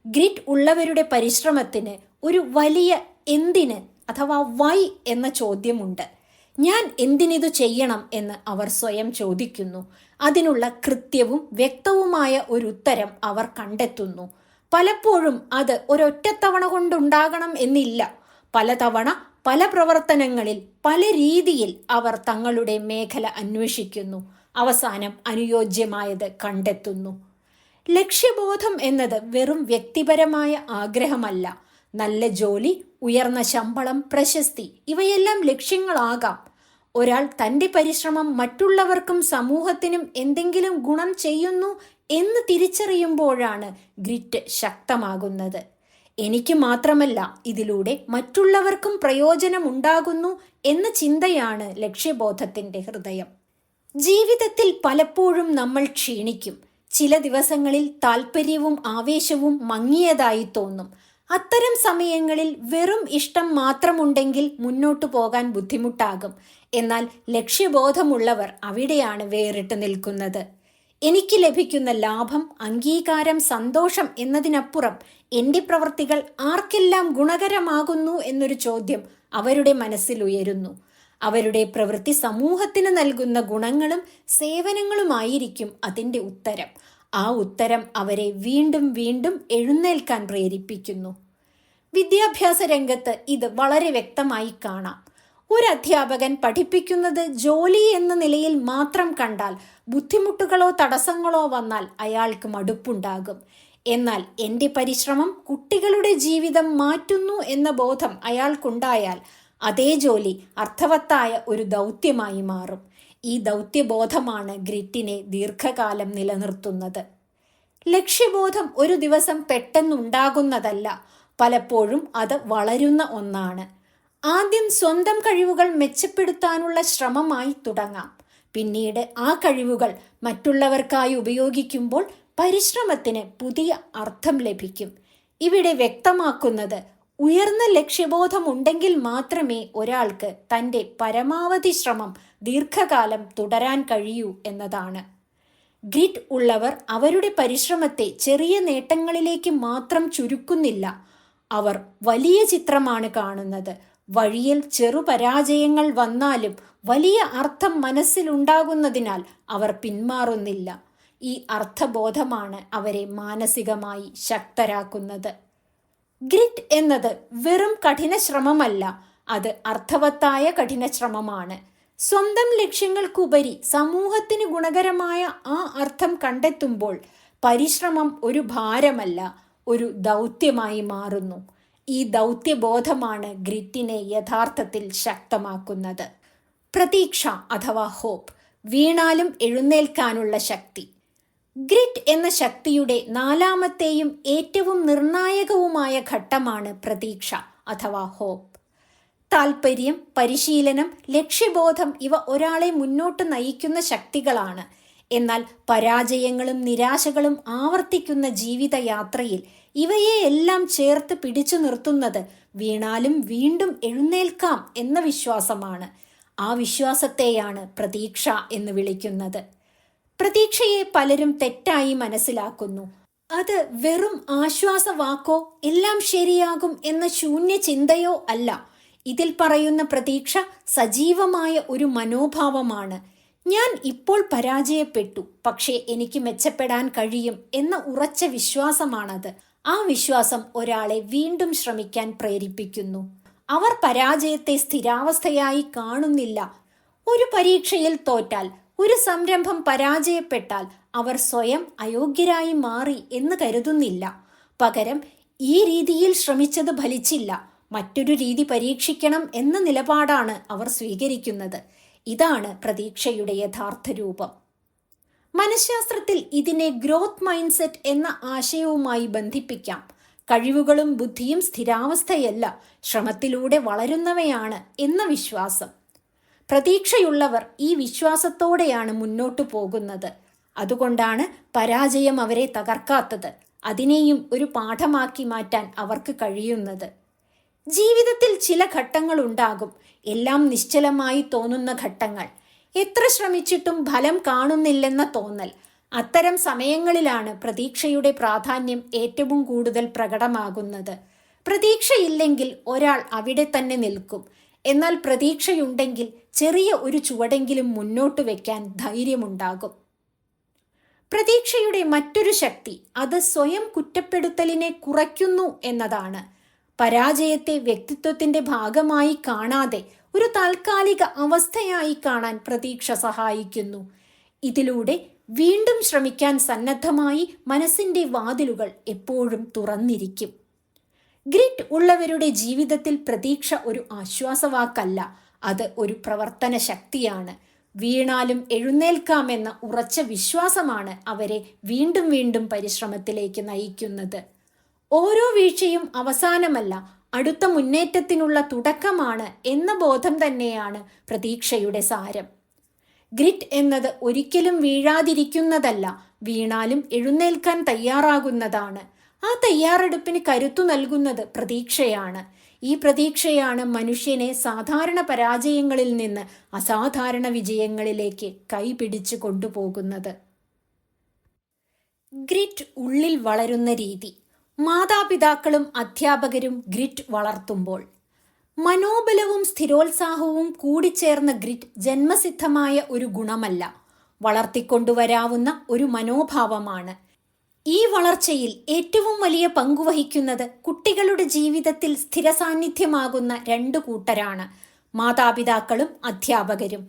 ഗ്രിറ്റ് ഉള്ളവരുടെ പരിശ്രമത്തിന് ഒരു വലിയ എന്തിന് അഥവാ വൈ എന്ന ചോദ്യമുണ്ട്. ഞാൻ എന്തിനിതു ചെയ്യണം എന്ന് അവർ സ്വയം ചോദിക്കുന്നു. അതിനുള്ള കൃത്യവും വ്യക്തവുമായ ഒരു ഉത്തരം അവർ കണ്ടെത്തുന്നു. പലപ്പോഴും അത് ഒരൊറ്റത്തവണ കൊണ്ടുണ്ടാകണം എന്നില്ല. പലതവണ പല പ്രവർത്തനങ്ങളിൽ പല രീതിയിൽ അവർ തങ്ങളുടെ മേഖല അന്വേഷിക്കുന്നു. അവസാനം അനുയോജ്യമായത് കണ്ടെത്തുന്നു. ലക്ഷ്യബോധം എന്നത് വെറും വ്യക്തിപരമായ ആഗ്രഹമല്ല. നല്ല ജോലി, ഉയർന്ന ശമ്പളം, പ്രശസ്തി ഇവയെല്ലാം ലക്ഷ്യങ്ങളാകാം. ഒരാൾ തൻ്റെ പരിശ്രമം മറ്റുള്ളവർക്കും സമൂഹത്തിനും എന്തെങ്കിലും ഗുണം ചെയ്യുന്നു എന്ന് തിരിച്ചറിയുമ്പോഴാണ് ഗ്രിറ്റ് ശക്തമാകുന്നത്. എനിക്ക് മാത്രമല്ല, ഇതിലൂടെ മറ്റുള്ളവർക്കും പ്രയോജനമുണ്ടാകുന്നു എന്ന ചിന്തയാണ് ലക്ഷ്യബോധത്തിൻ്റെ ഹൃദയം. ജീവിതത്തിൽ പലപ്പോഴും നമ്മൾ ക്ഷീണിക്കും. ചില ദിവസങ്ങളിൽ താല്പര്യവും ആവേശവും മങ്ങിയതായി തോന്നും. അത്തരം സമയങ്ങളിൽ വെറും ഇഷ്ടം മാത്രമുണ്ടെങ്കിൽ മുന്നോട്ടു പോകാൻ ബുദ്ധിമുട്ടാകും. എന്നാൽ ലക്ഷ്യബോധമുള്ളവർ അവിടെയാണ് വേറിട്ട് നിൽക്കുന്നത്. എനിക്ക് ലഭിക്കുന്ന ലാഭം, അംഗീകാരം, സന്തോഷം എന്നതിനപ്പുറം എൻ്റെ പ്രവൃത്തികൾ ആർക്കെല്ലാം ഗുണകരമാകുന്നു എന്നൊരു ചോദ്യം അവരുടെ മനസ്സിൽ ഉയരുന്നു. അവരുടെ പ്രവൃത്തി സമൂഹത്തിന് നൽകുന്ന ഗുണങ്ങളും സേവനങ്ങളുമായിരിക്കും അതിൻ്റെ ഉത്തരം. ആ ഉത്തരം അവരെ വീണ്ടും വീണ്ടും എഴുന്നേൽക്കാൻ പ്രേരിപ്പിക്കുന്നു. വിദ്യാഭ്യാസ രംഗത്ത് ഇത് വളരെ വ്യക്തമായി കാണാം. ഒരു അധ്യാപകൻ പഠിപ്പിക്കുന്നത് ജോലി എന്ന നിലയിൽ മാത്രം കണ്ടാൽ ബുദ്ധിമുട്ടുകളോ തടസ്സങ്ങളോ വന്നാൽ അയാൾക്ക് മടുപ്പുണ്ടാകും. എന്നാൽ എൻ്റെ പരിശ്രമം കുട്ടികളുടെ ജീവിതം മാറ്റുന്നു എന്ന ബോധം അയാൾക്കുണ്ടായാൽ അതേ ജോലി അർത്ഥവത്തായ ഒരു ദൗത്യമായി മാറും. ഈ ദൗത്യബോധമാണ് ഗ്രിറ്റിനെ ദീർഘകാലം നിലനിർത്തുന്നത്. ലക്ഷ്യബോധം ഒരു ദിവസം പെട്ടെന്നുണ്ടാകുന്നതല്ല, പലപ്പോഴും അത് വളരുന്ന ഒന്നാണ്. ആദ്യം സ്വന്തം കഴിവുകൾ മെച്ചപ്പെടുത്താനുള്ള ശ്രമമായി തുടങ്ങാം. പിന്നീട് ആ കഴിവുകൾ മറ്റുള്ളവർക്കായി ഉപയോഗിക്കുമ്പോൾ പരിശ്രമത്തിന് പുതിയ അർത്ഥം ലഭിക്കും. ഇവിടെ വ്യക്തമാക്കുന്നത് ഉയർന്ന ലക്ഷ്യബോധമുണ്ടെങ്കിൽ മാത്രമേ ഒരാൾക്ക് തൻ്റെ പരമാവധി ശ്രമം ദീർഘകാലം തുടരാൻ കഴിയൂ എന്നതാണ്. ഗ്രിറ്റ് ഉള്ളവർ അവരുടെ പരിശ്രമത്തെ ചെറിയ നേട്ടങ്ങളിലേക്ക് മാത്രം ചുരുക്കുന്നില്ല. അവർ വലിയ ചിത്രമാണ് കാണുന്നത്. വഴിയിൽ ചെറുപരാജയങ്ങൾ വന്നാലും വലിയ അർത്ഥം മനസ്സിലുണ്ടാകുന്നതിനാൽ അവർ പിന്മാറുന്നില്ല. ഈ അർത്ഥബോധമാണ് അവരെ മാനസികമായി ശക്തരാക്കുന്നത്. ഗ്രിറ്റ് എന്നത് വെറും കഠിന ശ്രമമല്ല, അത് അർത്ഥവത്തായ കഠിന ശ്രമമാണ്. സ്വന്തം ലക്ഷ്യങ്ങൾക്കുപരി സമൂഹത്തിന് ഗുണകരമായ ആ അർത്ഥം കണ്ടെത്തുമ്പോൾ പരിശ്രമം ഒരു ഭാരമല്ല, ഒരു ദൗത്യമായി മാറുന്നു. ഈ ദൗത്യബോധമാണ് ഗ്രിറ്റിനെ യഥാർത്ഥത്തിൽ ശക്തമാക്കുന്നത്. പ്രതീക്ഷ അഥവാ ഹോപ്പ്, വീണാലും എഴുന്നേൽക്കാനുള്ള ശക്തി. ഗ്രിറ്റ് എന്ന ശക്തിയുടെ നാലാമത്തെയും ഏറ്റവും നിർണായകവുമായ ഘട്ടമാണ് പ്രതീക്ഷ അഥവാ ഹോപ്പ്. താൽപ്പര്യം, പരിശീലനം, ലക്ഷ്യബോധം ഇവ ഒരാളെ മുന്നോട്ട് നയിക്കുന്ന ശക്തികളാണ്. എന്നാൽ പരാജയങ്ങളും നിരാശകളും ആവർത്തിക്കുന്ന ജീവിതയാത്രയിൽ ഇവയെ എല്ലാം ചേർത്ത് പിടിച്ചു നിർത്തുന്നത് വീണാലും വീണ്ടും എഴുന്നേൽക്കാം എന്ന വിശ്വാസമാണ്. ആ വിശ്വാസത്തെയാണ് പ്രതീക്ഷ എന്ന് വിളിക്കുന്നത്. പ്രതീക്ഷയെ പലരും തെറ്റായി മനസ്സിലാക്കുന്നു. അത് വെറും ആശ്വാസവാക്കോ എല്ലാം ശരിയാകും എന്ന ശൂന്യ ചിന്തയോ അല്ല. ഇതിൽ പറയുന്ന പ്രതീക്ഷ സജീവമായ ഒരു മനോഭാവമാണ്. ഞാൻ ഇപ്പോൾ പരാജയപ്പെട്ടു, പക്ഷേ എനിക്ക് മെച്ചപ്പെടാൻ കഴിയും എന്ന ഉറച്ച വിശ്വാസമാണത്. ആ വിശ്വാസം ഒരാളെ വീണ്ടും ശ്രമിക്കാൻ പ്രേരിപ്പിക്കുന്നു. അവർ പരാജയത്തെ സ്ഥിരാവസ്ഥയായി കാണുന്നില്ല. ഒരു പരീക്ഷയിൽ തോറ്റാൽ, ഒരു സംരംഭം പരാജയപ്പെട്ടാൽ അവർ സ്വയം അയോഗ്യരായി മാറി എന്ന് കരുതുന്നില്ല. പകരം ഈ രീതിയിൽ ശ്രമിച്ചത് ഫലിച്ചില്ല, മറ്റൊരു രീതി പരീക്ഷിക്കണം എന്ന നിലപാടാണ് അവർ സ്വീകരിക്കുന്നത്. ഇതാണ് പ്രതീക്ഷയുടെ യഥാർത്ഥ രൂപം. മനഃശാസ്ത്രത്തിൽ ഇതിനെ ഗ്രോത്ത് മൈൻഡ് സെറ്റ് എന്ന ആശയവുമായി ബന്ധിപ്പിക്കാം. കഴിവുകളും ബുദ്ധിയും സ്ഥിരാവസ്ഥയല്ല, ശ്രമത്തിലൂടെ വളരുന്നവയാണ് എന്ന വിശ്വാസം. പ്രതീക്ഷയുള്ളവർ ഈ വിശ്വാസത്തോടെയാണ് മുന്നോട്ടു പോകുന്നത്. അതുകൊണ്ടാണ് പരാജയം അവരെ തകർക്കാത്തത്. അതിനെയും ഒരു പാഠമാക്കി മാറ്റാൻ അവർക്ക് കഴിയുന്നത്. ജീവിതത്തിൽ ചില ഘട്ടങ്ങൾ ഉണ്ടാകും, എല്ലാം നിശ്ചലമായി തോന്നുന്ന ഘട്ടങ്ങൾ. എത്ര ശ്രമിച്ചിട്ടും ഫലം കാണുന്നില്ലെന്ന തോന്നൽ. അത്തരം സമയങ്ങളിലാണ് പ്രതീക്ഷയുടെ പ്രാധാന്യം ഏറ്റവും കൂടുതൽ പ്രകടമാകുന്നത്. പ്രതീക്ഷയില്ലെങ്കിൽ ഒരാൾ അവിടെ തന്നെ നിൽക്കും. എന്നാൽ പ്രതീക്ഷയുണ്ടെങ്കിൽ ചെറിയ ഒരു ചുവടെങ്കിലും മുന്നോട്ട് വയ്ക്കാൻ ധൈര്യമുണ്ടാകും. പ്രതീക്ഷയുടെ മറ്റൊരു ശക്തി അത് സ്വയം കുറ്റപ്പെടുത്തലിനെ കുറയ്ക്കുന്നു എന്നതാണ്. പരാജയത്തെ വ്യക്തിത്വത്തിന്റെ ഭാഗമായി കാണാതെ ഒരു താൽക്കാലിക അവസ്ഥയായി കാണാൻ പ്രതീക്ഷ സഹായിക്കുന്നു. ഇതിലൂടെ വീണ്ടും ശ്രമിക്കാൻ സന്നദ്ധമായി മനസ്സിന്റെ വാതിലുകൾ എപ്പോഴും തുറന്നിരിക്കും. ഗ്രിറ്റ് ഉള്ളവരുടെ ജീവിതത്തിൽ പ്രതീക്ഷ ഒരു ആശ്വാസവാക്കല്ല, അത് ഒരു പ്രവർത്തന ശക്തിയാണ്. വീണാലും എഴുന്നേൽക്കാമെന്ന ഉറച്ച വിശ്വാസമാണ് അവരെ വീണ്ടും വീണ്ടും പരിശ്രമത്തിലേക്ക് നയിക്കുന്നത്. ഓരോ വീഴ്ചയും അവസാനമല്ല, അടുത്ത മുന്നേറ്റത്തിനുള്ള തുടക്കമാണ് എന്ന ബോധം തന്നെയാണ് പ്രതീക്ഷയുടെ സാരം. ഗ്രിറ്റ് എന്നത് ഒരിക്കലും വീഴാതിരിക്കുന്നതല്ല, വീണാലും എഴുന്നേൽക്കാൻ തയ്യാറാകുന്നതാണ്. ആ തയ്യാറെടുപ്പിന് കരുത്തു നൽകുന്നത് പ്രതീക്ഷയാണ്. ഈ പ്രതീക്ഷയാണ് മനുഷ്യനെ സാധാരണ പരാജയങ്ങളിൽ നിന്ന് അസാധാരണ വിജയങ്ങളിലേക്ക് കൈപിടിച്ചു കൊണ്ടുപോകുന്നത്. ഗ്രിറ്റ് ഉള്ളിൽ വളരുന്ന രീതി. മാതാപിതാക്കളും അധ്യാപകരും ഗ്രിറ്റ് വളർത്തുമ്പോൾ മനോബലവും സ്ഥിരോത്സാഹവും കൂടിച്ചേർന്ന ഗ്രിറ്റ് ജന്മസിദ്ധമായ ഒരു ഗുണമല്ല, വളർത്തിക്കൊണ്ടുവരാവുന്ന ഒരു മനോഭാവമാണ്. ഈ വളർച്ചയിൽ ഏറ്റവും വലിയ പങ്കുവഹിക്കുന്നത് കുട്ടികളുടെ ജീവിതത്തിൽ സ്ഥിരസാന്നിധ്യമാകുന്ന രണ്ടു കൂട്ടരാണ്, മാതാപിതാക്കളും അധ്യാപകരും.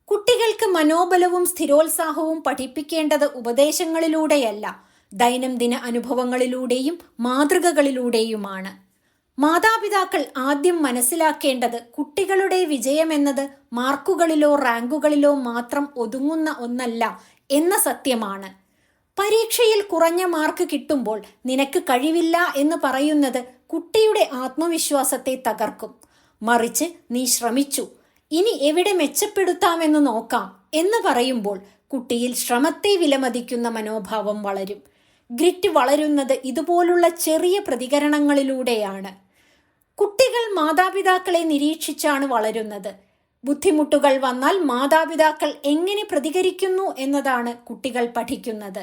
കുട്ടികൾക്ക് മനോബലവും സ്ഥിരോത്സാഹവും പഠിപ്പിക്കേണ്ടത് ഉപദേശങ്ങളിലൂടെയല്ല, ദൈനംദിന അനുഭവങ്ങളിലൂടെയും മാതൃകകളിലൂടെയുമാണ്. മാതാപിതാക്കൾ ആദ്യം മനസ്സിലാക്കേണ്ടത് കുട്ടികളുടെ വിജയമെന്നത് മാർക്കുകളിലോ റാങ്കുകളിലോ മാത്രം ഒതുങ്ങുന്ന ഒന്നല്ല എന്ന സത്യമാണ്. പരീക്ഷയിൽ കുറഞ്ഞ മാർക്ക് കിട്ടുമ്പോൾ നിനക്ക് കഴിവില്ല എന്ന് പറയുന്നത് കുട്ടിയുടെ ആത്മവിശ്വാസത്തെ തകർക്കും. മറിച്ച് നീ ശ്രമിച്ചു, ഇനി എവിടെ മെച്ചപ്പെടുത്താമെന്ന് നോക്കാം എന്ന് പറയുമ്പോൾ കുട്ടിയിൽ ശ്രമത്തെ വിലമതിക്കുന്ന മനോഭാവം വളരും. ഗ്രിറ്റ് വളരുന്നത് ഇതുപോലുള്ള ചെറിയ പ്രതികരണങ്ങളിലൂടെയാണ്. കുട്ടികൾ മാതാപിതാക്കളെ നിരീക്ഷിച്ചാണ് വളരുന്നത്. ബുദ്ധിമുട്ടുകൾ വന്നാൽ മാതാപിതാക്കൾ എങ്ങനെ പ്രതികരിക്കുന്നു എന്നതാണ് കുട്ടികൾ പഠിക്കുന്നത്.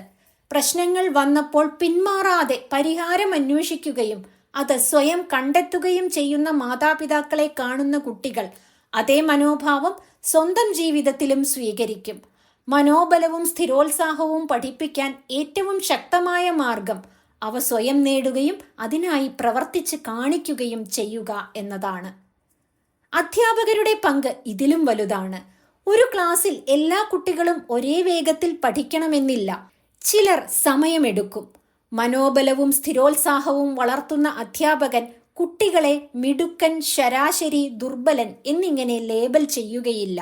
പ്രശ്നങ്ങൾ വന്നപ്പോൾ പിന്മാറാതെ പരിഹാരം അന്വേഷിക്കുകയും അത് സ്വയം കണ്ടെത്തുകയും ചെയ്യുന്ന മാതാപിതാക്കളെ കാണുന്ന കുട്ടികൾ അതേ മനോഭാവം സ്വന്തം ജീവിതത്തിലും സ്വീകരിക്കും. മനോബലവും സ്ഥിരോത്സാഹവും പഠിപ്പിക്കാൻ ഏറ്റവും ശക്തമായ മാർഗം അവ സ്വയം നേടുകയും അതിനായി പ്രവർത്തിച്ച് കാണിക്കുകയും ചെയ്യുക എന്നതാണ്. അധ്യാപകരുടെ പങ്ക് ഇതിലും വലുതാണ്. ഒരു ക്ലാസ്സിൽ എല്ലാ കുട്ടികളും ഒരേ വേഗത്തിൽ പഠിക്കണമെന്നില്ല. ചിലർ സമയമെടുക്കും. മനോബലവും സ്ഥിരോത്സാഹവും വളർത്തുന്ന അധ്യാപകൻ കുട്ടികളെ മിടുക്കൻ, ശരാശരി, ദുർബലൻ എന്നിങ്ങനെ ലേബൽ ചെയ്യുകയില്ല.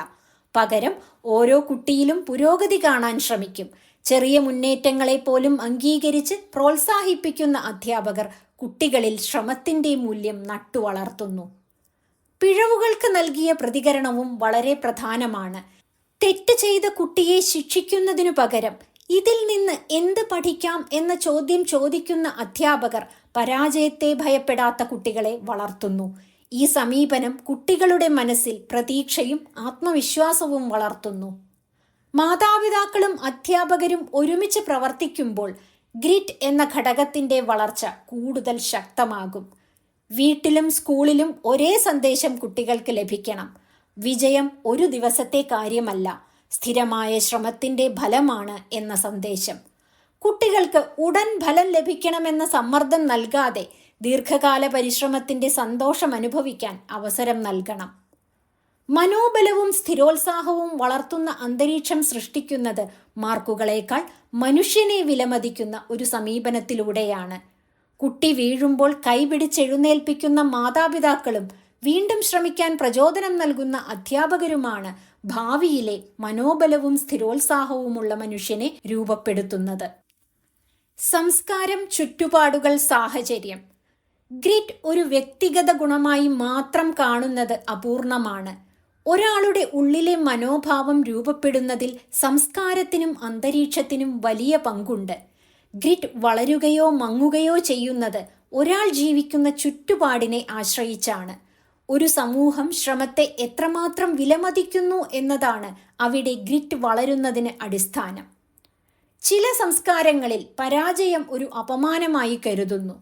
പകരം ഓരോ കുട്ടിയിലും പുരോഗതി കാണാൻ ശ്രമിക്കും. ചെറിയ മുന്നേറ്റങ്ങളെ പോലും അംഗീകരിച്ച് പ്രോത്സാഹിപ്പിക്കുന്ന അധ്യാപകർ കുട്ടികളിൽ ശ്രമത്തിന്റെ മൂല്യം നട്ടുവളർത്തുന്നു. പിഴവുകൾക്ക് നൽകിയ പ്രതികരണവും വളരെ പ്രധാനമാണ്. തെറ്റ് ചെയ്ത കുട്ടിയെ ശിക്ഷിക്കുന്നതിനു പകരം ഇതിൽ നിന്ന് എന്ത് പഠിക്കാം എന്ന ചോദ്യം ചോദിക്കുന്ന അധ്യാപകർ പരാജയത്തെ ഭയപ്പെടാത്ത കുട്ടികളെ വളർത്തുന്നു. ഈ സമീപനം കുട്ടികളുടെ മനസ്സിൽ പ്രതീക്ഷയും ആത്മവിശ്വാസവും വളർത്തുന്നു. മാതാപിതാക്കളും അധ്യാപകരും ഒരുമിച്ച് പ്രവർത്തിക്കുമ്പോൾ ഗ്രിറ്റ് എന്ന ഘടകത്തിന്റെ വളർച്ച കൂടുതൽ ശക്തമാകും. വീട്ടിലും സ്കൂളിലും ഒരേ സന്ദേശം കുട്ടികൾക്ക് ലഭിക്കണം. വിജയം ഒരു ദിവസത്തെ കാര്യമല്ല, സ്ഥിരമായ ശ്രമത്തിന്റെ ഫലമാണ് എന്ന സന്ദേശം. കുട്ടികൾക്ക് ഉടൻ ഫലം ലഭിക്കണമെന്ന സമ്മർദ്ദം നൽകാതെ ദീർഘകാല പരിശ്രമത്തിന്റെ സന്തോഷം അനുഭവിക്കാൻ അവസരം നൽകണം. മനോബലവും സ്ഥിരോത്സാഹവും വളർത്തുന്ന അന്തരീക്ഷം സൃഷ്ടിക്കുന്നത് മാർക്കുകളേക്കാൾ മനുഷ്യനെ വിലമതിക്കുന്ന ഒരു സമീപനത്തിലൂടെയാണ്. കുട്ടി വീഴുമ്പോൾ കൈപിടിച്ചെഴുന്നേൽപ്പിക്കുന്ന മാതാപിതാക്കളും വീണ്ടും ശ്രമിക്കാൻ പ്രചോദനം നൽകുന്ന അധ്യാപകരുമാണ് ഭാവിയിലെ മനോബലവും സ്ഥിരോത്സാഹവുമുള്ള മനുഷ്യനെ രൂപപ്പെടുത്തുന്നത്. സംസ്കാരം, ചുറ്റുപാടുകൾ, സാഹചര്യം. ഗ്രിറ്റ് ഒരു വ്യക്തിഗത ഗുണമായി മാത്രം കാണുന്നത് അപൂർണമാണ്. ഒരാളുടെ ഉള്ളിലെ മനോഭാവം രൂപപ്പെടുന്നതിൽ സംസ്കാരത്തിനും അന്തരീക്ഷത്തിനും വലിയ പങ്കുണ്ട്. ഗ്രിറ്റ് വളരുകയോ മങ്ങുകയോ ചെയ്യുന്നത് ഒരാൾ ജീവിക്കുന്ന ചുറ്റുപാടിനെ ആശ്രയിച്ചാണ്. ഒരു സമൂഹം ശ്രമത്തെ എത്രമാത്രം വിലമതിക്കുന്നു എന്നതാണ് അവിടെ ഗ്രിറ്റ് വളരുന്നതിന് അടിസ്ഥാനം. ചില സംസ്കാരങ്ങളിൽ പരാജയം ഒരു അപമാനമായി കരുതുന്നു.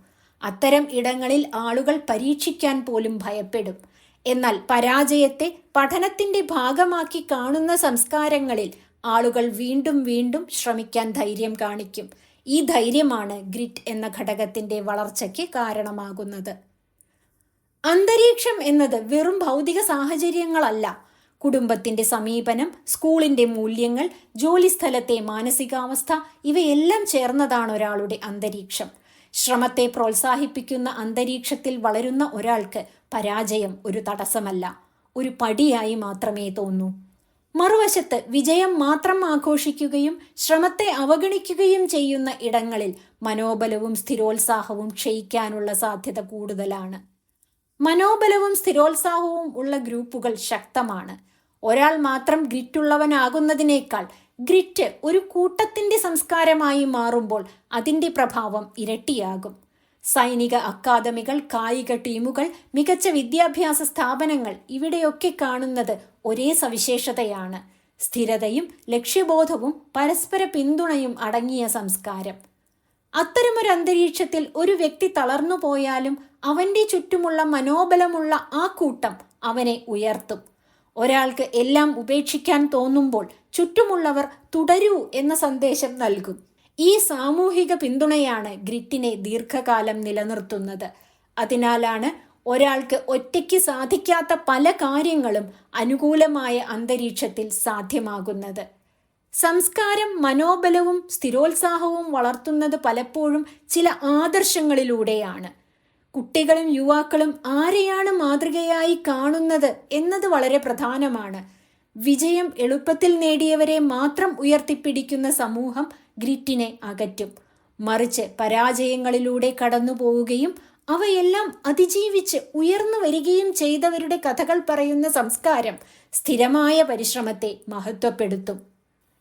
അത്തരം ഇടങ്ങളിൽ ആളുകൾ പരീക്ഷിക്കാൻ പോലും ഭയപ്പെടും. എന്നാൽ പരാജയത്തെ പഠനത്തിന്റെ ഭാഗമാക്കി കാണുന്ന സംസ്കാരങ്ങളിൽ ആളുകൾ വീണ്ടും വീണ്ടും ശ്രമിക്കാൻ ധൈര്യം കാണിക്കും. ഈ ധൈര്യമാണ് ഗ്രിറ്റ് എന്ന ഘടകത്തിന്റെ വളർച്ചയ്ക്ക് കാരണമാകുന്നത്. അന്തരീക്ഷം എന്നത് വെറും ഭൗതിക സാഹചര്യങ്ങളല്ല. കുടുംബത്തിന്റെ സമീപനം, സ്കൂളിന്റെ മൂല്യങ്ങൾ, ജോലിസ്ഥലത്തെ മാനസികാവസ്ഥ ഇവയെല്ലാം ചേർന്നതാണ് ഒരാളുടെ അന്തരീക്ഷം. ശ്രമത്തെ പ്രോത്സാഹിപ്പിക്കുന്ന അന്തരീക്ഷത്തിൽ വളരുന്ന ഒരാൾക്ക് പരാജയം ഒരു തടസ്സമല്ല, ഒരു പടിയായി മാത്രമേ തോന്നൂ. മറുവശത്ത് വിജയം മാത്രം ആഘോഷിക്കുകയും ശ്രമത്തെ അവഗണിക്കുകയും ചെയ്യുന്ന ഇടങ്ങളിൽ മനോബലവും സ്ഥിരോത്സാഹവും ക്ഷയിക്കാനുള്ള സാധ്യത കൂടുതലാണ്. മനോബലവും സ്ഥിരോത്സാഹവും ഉള്ള ഗ്രൂപ്പുകൾ ശക്തമാണ്. ഒരാൾ മാത്രം ഗ്രിറ്റുള്ളവനാകുന്നതിനേക്കാൾ ഗ്രിറ്റ് ഒരു കൂട്ടത്തിന്റെ സംസ്കാരമായി മാറുമ്പോൾ അതിന്റെ പ്രഭാവം ഇരട്ടിയാകും. സൈനിക അക്കാദമികൾ, കായിക ടീമുകൾ, മികച്ച വിദ്യാഭ്യാസ സ്ഥാപനങ്ങൾ ഇവിടെയൊക്കെ കാണുന്നത് ഒരേ സവിശേഷതയാണ്: സ്ഥിരതയും ലക്ഷ്യബോധവും പരസ്പര പിന്തുണയും അടങ്ങിയ സംസ്കാരം. അത്തരമൊരു അന്തരീക്ഷത്തിൽ ഒരു വ്യക്തി തളർന്നു പോയാലും അവന്റെ ചുറ്റുമുള്ള മനോബലമുള്ള ആ കൂട്ടം അവനെ ഉയർത്തും. ഒരാൾക്ക് എല്ലാം ഉപേക്ഷിക്കാൻ തോന്നുമ്പോൾ ചുറ്റുമുള്ളവർ തുടരൂ എന്ന സന്ദേശം നൽകും. ഈ സാമൂഹിക പിന്തുണയാണ് ഗ്രിറ്റിനെ ദീർഘകാലം നിലനിർത്തുന്നത്. അതിനാലാണ് ഒരാൾക്ക് ഒറ്റയ്ക്ക് സാധിക്കാത്ത പല കാര്യങ്ങളും അനുകൂലമായ അന്തരീക്ഷത്തിൽ സാധ്യമാകുന്നത്. സംസ്കാരം മനോബലവും സ്ഥിരോത്സാഹവും വളർത്തുന്നത് പലപ്പോഴും ചില ആദർശങ്ങളിലൂടെയാണ്. കുട്ടികളും യുവാക്കളും ആരെയാണ് മാതൃകയായി കാണുന്നത് എന്നത് വളരെ പ്രധാനമാണ്. വിജയം എളുപ്പത്തിൽ നേടിയവരെ മാത്രം ഉയർത്തിപ്പിടിക്കുന്ന സമൂഹം ഗ്രിറ്റിനെ അകറ്റും. മറിച്ച് പരാജയങ്ങളിലൂടെ കടന്നു പോവുകയും അവയെല്ലാം അതിജീവിച്ച് ഉയർന്നു വരികയും ചെയ്തവരുടെ കഥകൾ പറയുന്ന സംസ്കാരം സ്ഥിരമായ പരിശ്രമത്തെ മഹത്വപ്പെടുത്തും.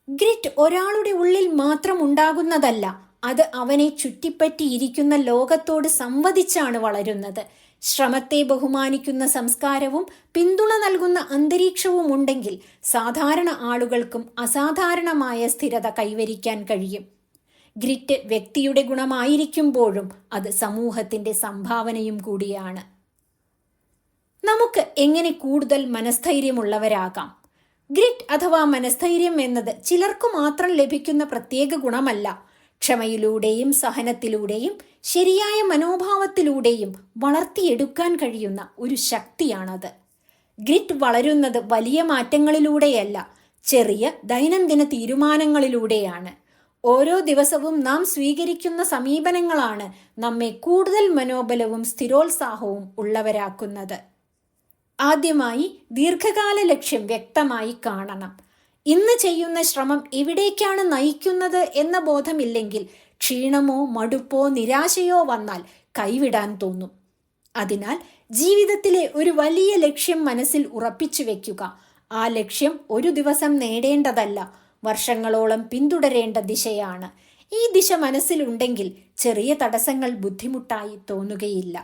ഗ്രിറ്റ് ഒരാളുടെ ഉള്ളിൽ മാത്രം ഉണ്ടാകുന്നതല്ല, അത് അവനെ ചുറ്റിപ്പറ്റിയിരിക്കുന്ന ലോകത്തോട് സംവദിച്ചാണ് വളരുന്നത്. ശ്രമത്തെ ബഹുമാനിക്കുന്ന സംസ്കാരവും പിന്തുണ നൽകുന്ന അന്തരീക്ഷവും ഉണ്ടെങ്കിൽ സാധാരണ ആളുകൾക്കും അസാധാരണമായ സ്ഥിരത കൈവരിക്കാൻ കഴിയും. ഗ്രിറ്റ് വ്യക്തിയുടെ ഗുണമായിരിക്കുമ്പോഴും അത് സമൂഹത്തിന്റെ സംഭാവനയും കൂടിയാണ്. നമുക്ക് എങ്ങനെ കൂടുതൽ മനസ്ഥൈര്യമുള്ളവരാകാം? ഗ്രിറ്റ് അഥവാ മനസ്ഥൈര്യം എന്നത് ചിലർക്കു മാത്രം ലഭിക്കുന്ന പ്രത്യേക ഗുണമല്ല. ക്ഷമയിലൂടെയും സഹനത്തിലൂടെയും ശരിയായ മനോഭാവത്തിലൂടെയും വളർത്തിയെടുക്കാൻ കഴിയുന്ന ഒരു ശക്തിയാണത്. ഗ്രിറ്റ് വളരുന്നത് വലിയ മാറ്റങ്ങളിലൂടെയല്ല, ചെറിയ ദൈനംദിന തീരുമാനങ്ങളിലൂടെയാണ്. ഓരോ ദിവസവും നാം സ്വീകരിക്കുന്ന സമീപനങ്ങളാണ് നമ്മെ കൂടുതൽ മനോബലവും സ്ഥിരോത്സാഹവും ഉള്ളവരാക്കുന്നത്. ആദ്യമായി ദീർഘകാല ലക്ഷ്യം വ്യക്തമായി കാണണം. ഇന്ന് ചെയ്യുന്ന ശ്രമം എവിടേക്കാണ് നയിക്കുന്നത് എന്ന ബോധമില്ലെങ്കിൽ ക്ഷീണമോ മടുപ്പോ നിരാശയോ വന്നാൽ കൈവിടാൻ തോന്നും. അതിനാൽ ജീവിതത്തിലെ ഒരു വലിയ ലക്ഷ്യം മനസ്സിൽ ഉറപ്പിച്ചു വെക്കുക. ആ ലക്ഷ്യം ഒരു ദിവസം നേടേണ്ടതല്ല, വർഷങ്ങളോളം പിന്തുടരേണ്ട ദിശയാണ്. ഈ ദിശ മനസ്സിലുണ്ടെങ്കിൽ ചെറിയ തടസ്സങ്ങൾ ബുദ്ധിമുട്ടായി തോന്നുകയില്ല.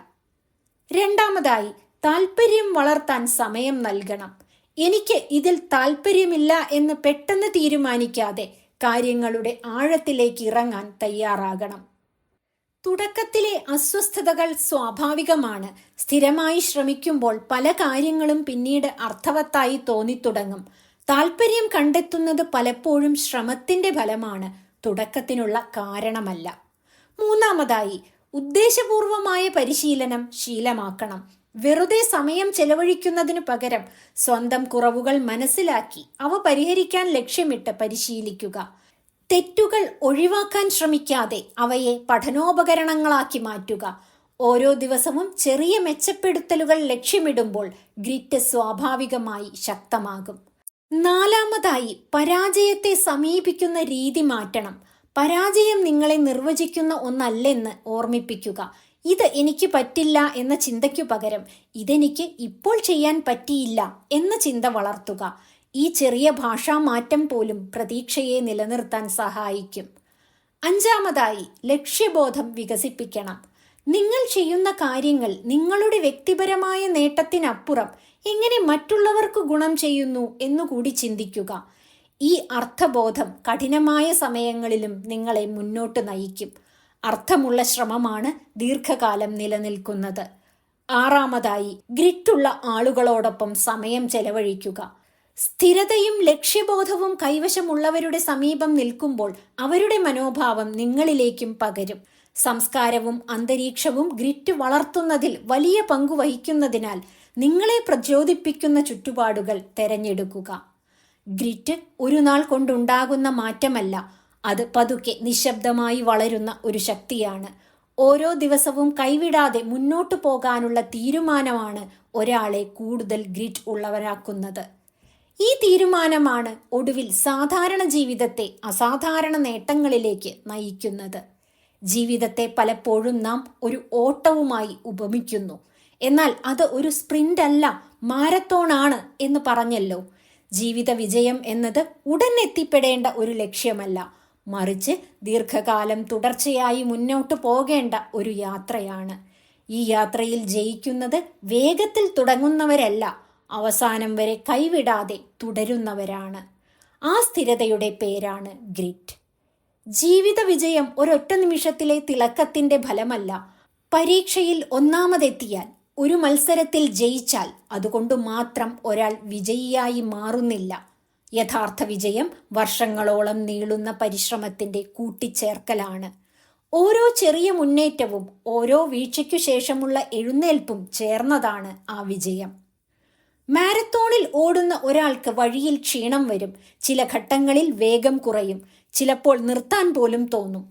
രണ്ടാമതായി, താല്പര്യം വളർത്താൻ സമയം നൽകണം. എനിക്ക് ഇതിൽ താല്പര്യമില്ല എന്ന് പെട്ടെന്ന് തീരുമാനിക്കാതെ കാര്യങ്ങളുടെ ആഴത്തിലേക്ക് ഇറങ്ങാൻ തയ്യാറാകണം. തുടക്കത്തിലെ അസ്വസ്ഥതകൾ സ്വാഭാവികമാണ്. സ്ഥിരമായി ശ്രമിക്കുമ്പോൾ പല കാര്യങ്ങളും പിന്നീട് അർത്ഥവത്തായി തോന്നിത്തുടങ്ങും. താല്പര്യം കണ്ടെത്തുന്നത് പലപ്പോഴും ശ്രമത്തിന്റെ ഫലമാണ്, തുടക്കത്തിനുള്ള കാരണമല്ല. മൂന്നാമതായി, ഉദ്ദേശപൂർവമായ പരിശീലനം ശീലമാക്കണം. വെറുതെ സമയം ചെലവഴിക്കുന്നതിനു പകരം സ്വന്തം കുറവുകൾ മനസ്സിലാക്കി അവ പരിഹരിക്കാൻ ലക്ഷ്യമിട്ട് പരിശീലിക്കുക. തെറ്റുകൾ ഒഴിവാക്കാൻ ശ്രമിക്കാതെ അവയെ പഠനോപകരണങ്ങളാക്കി മാറ്റുക. ഓരോ ദിവസവും ചെറിയ മെച്ചപ്പെടുത്തലുകൾ ലക്ഷ്യമിടുമ്പോൾ ഗ്രിറ്റ് സ്വാഭാവികമായി ശക്തമാകും. നാലാമതായി, പരാജയത്തെ സമീപിക്കുന്ന രീതി മാറ്റണം. പരാജയം നിങ്ങളെ നിർവചിക്കുന്ന ഒന്നല്ലെന്ന് ഓർമ്മിപ്പിക്കുക. ഇത് എനിക്ക് പറ്റില്ല എന്ന ചിന്തയ്ക്കു പകരം ഇതെനിക്ക് ഇപ്പോൾ ചെയ്യാൻ പറ്റിയില്ല എന്ന ചിന്ത വളർത്തുക. ഈ ചെറിയ ഭാഷാ മാറ്റം പോലും പ്രതീക്ഷയെ നിലനിർത്താൻ സഹായിക്കും. അഞ്ചാമതായി, ലക്ഷ്യബോധം വികസിപ്പിക്കണം. നിങ്ങൾ ചെയ്യുന്ന കാര്യങ്ങൾ നിങ്ങളുടെ വ്യക്തിപരമായ നേട്ടത്തിനപ്പുറം എങ്ങനെ മറ്റുള്ളവർക്ക് ഗുണം ചെയ്യുന്നു എന്നുകൂടി ചിന്തിക്കുക. ഈ അർത്ഥബോധം കഠിനമായ സമയങ്ങളിലും നിങ്ങളെ മുന്നോട്ട് നയിക്കും. അർത്ഥമുള്ള ശ്രമമാണ് ദീർഘകാലം നിലനിൽക്കുന്നത്. ആറാമതായി, ഗ്രിറ്റുള്ള ആളുകളോടൊപ്പം സമയം ചെലവഴിക്കുക. സ്ഥിരതയും ലക്ഷ്യബോധവും കൈവശമുള്ളവരുടെ സമീപം നിൽക്കുമ്പോൾ അവരുടെ മനോഭാവം നിങ്ങളിലേക്കും പകരും. സംസ്കാരവും അന്തരീക്ഷവും ഗ്രിറ്റ് വളർത്തുന്നതിൽ വലിയ പങ്കു വഹിക്കുന്നതിനാൽ നിങ്ങളെ പ്രചോദിപ്പിക്കുന്ന ചുറ്റുപാടുകൾ തെരഞ്ഞെടുക്കുക. ഗ്രിറ്റ് ഒരു നാൾ കൊണ്ടുണ്ടാകുന്ന മാറ്റമല്ല, അത് പതുക്കെ നിശബ്ദമായി വളരുന്ന ഒരു ശക്തിയാണ്. ഓരോ ദിവസവും കൈവിടാതെ മുന്നോട്ടു പോകാനുള്ള തീരുമാനമാണ് ഒരാളെ കൂടുതൽ ഗ്രിറ്റ് ഉള്ളവരാക്കുന്നത്. ഈ തീരുമാനമാണ് ഒടുവിൽ സാധാരണ ജീവിതത്തെ അസാധാരണ നേട്ടങ്ങളിലേക്ക് നയിക്കുന്നത്. ജീവിതത്തെ പലപ്പോഴും നാം ഒരു ഓട്ടവുമായി ഉപമിക്കുന്നു. എന്നാൽ അത് ഒരു സ്പ്രിന്റ് അല്ല, മാരത്തോണാണ് എന്ന് പറഞ്ഞല്ലോ. ജീവിത വിജയം എന്നത് ഉടൻ എത്തിപ്പെടേണ്ട ഒരു ലക്ഷ്യമല്ല, മറിച്ച് ദീർഘകാലം തുടർച്ചയായി മുന്നോട്ട് പോകേണ്ട ഒരു യാത്രയാണ്. ഈ യാത്രയിൽ ജയിക്കുന്നത് വേഗത്തിൽ തുടങ്ങുന്നവരല്ല, അവസാനം വരെ കൈവിടാതെ തുടരുന്നവരാണ്. ആ സ്ഥിരതയുടെ പേരാണ് ഗ്രിറ്റ്. ജീവിത വിജയം ഒരൊറ്റ നിമിഷത്തിലെ തിളക്കത്തിന്റെ ഫലമല്ല. പരീക്ഷയിൽ ഒന്നാമതെത്തിയാൽ, ഒരു മത്സരത്തിൽ ജയിച്ചാൽ അതുകൊണ്ട് മാത്രം ഒരാൾ വിജയിയായി മാറുന്നില്ല. യഥാർത്ഥ വിജയം വർഷങ്ങളോളം നീളുന്ന പരിശ്രമത്തിന്റെ കൂട്ടിച്ചേർക്കലാണ്. ഓരോ ചെറിയ മുന്നേറ്റവും ഓരോ വീഴ്ചയ്ക്കു ശേഷമുള്ള എഴുന്നേൽപ്പും ചേർന്നതാണ് ആ വിജയം. മാരത്തോണിൽ ഓടുന്ന ഒരാൾക്ക് വഴിയിൽ ക്ഷീണം വരും, ചില ഘട്ടങ്ങളിൽ വേഗം കുറയും, ചിലപ്പോൾ നിർത്താൻ പോലും തോന്നും.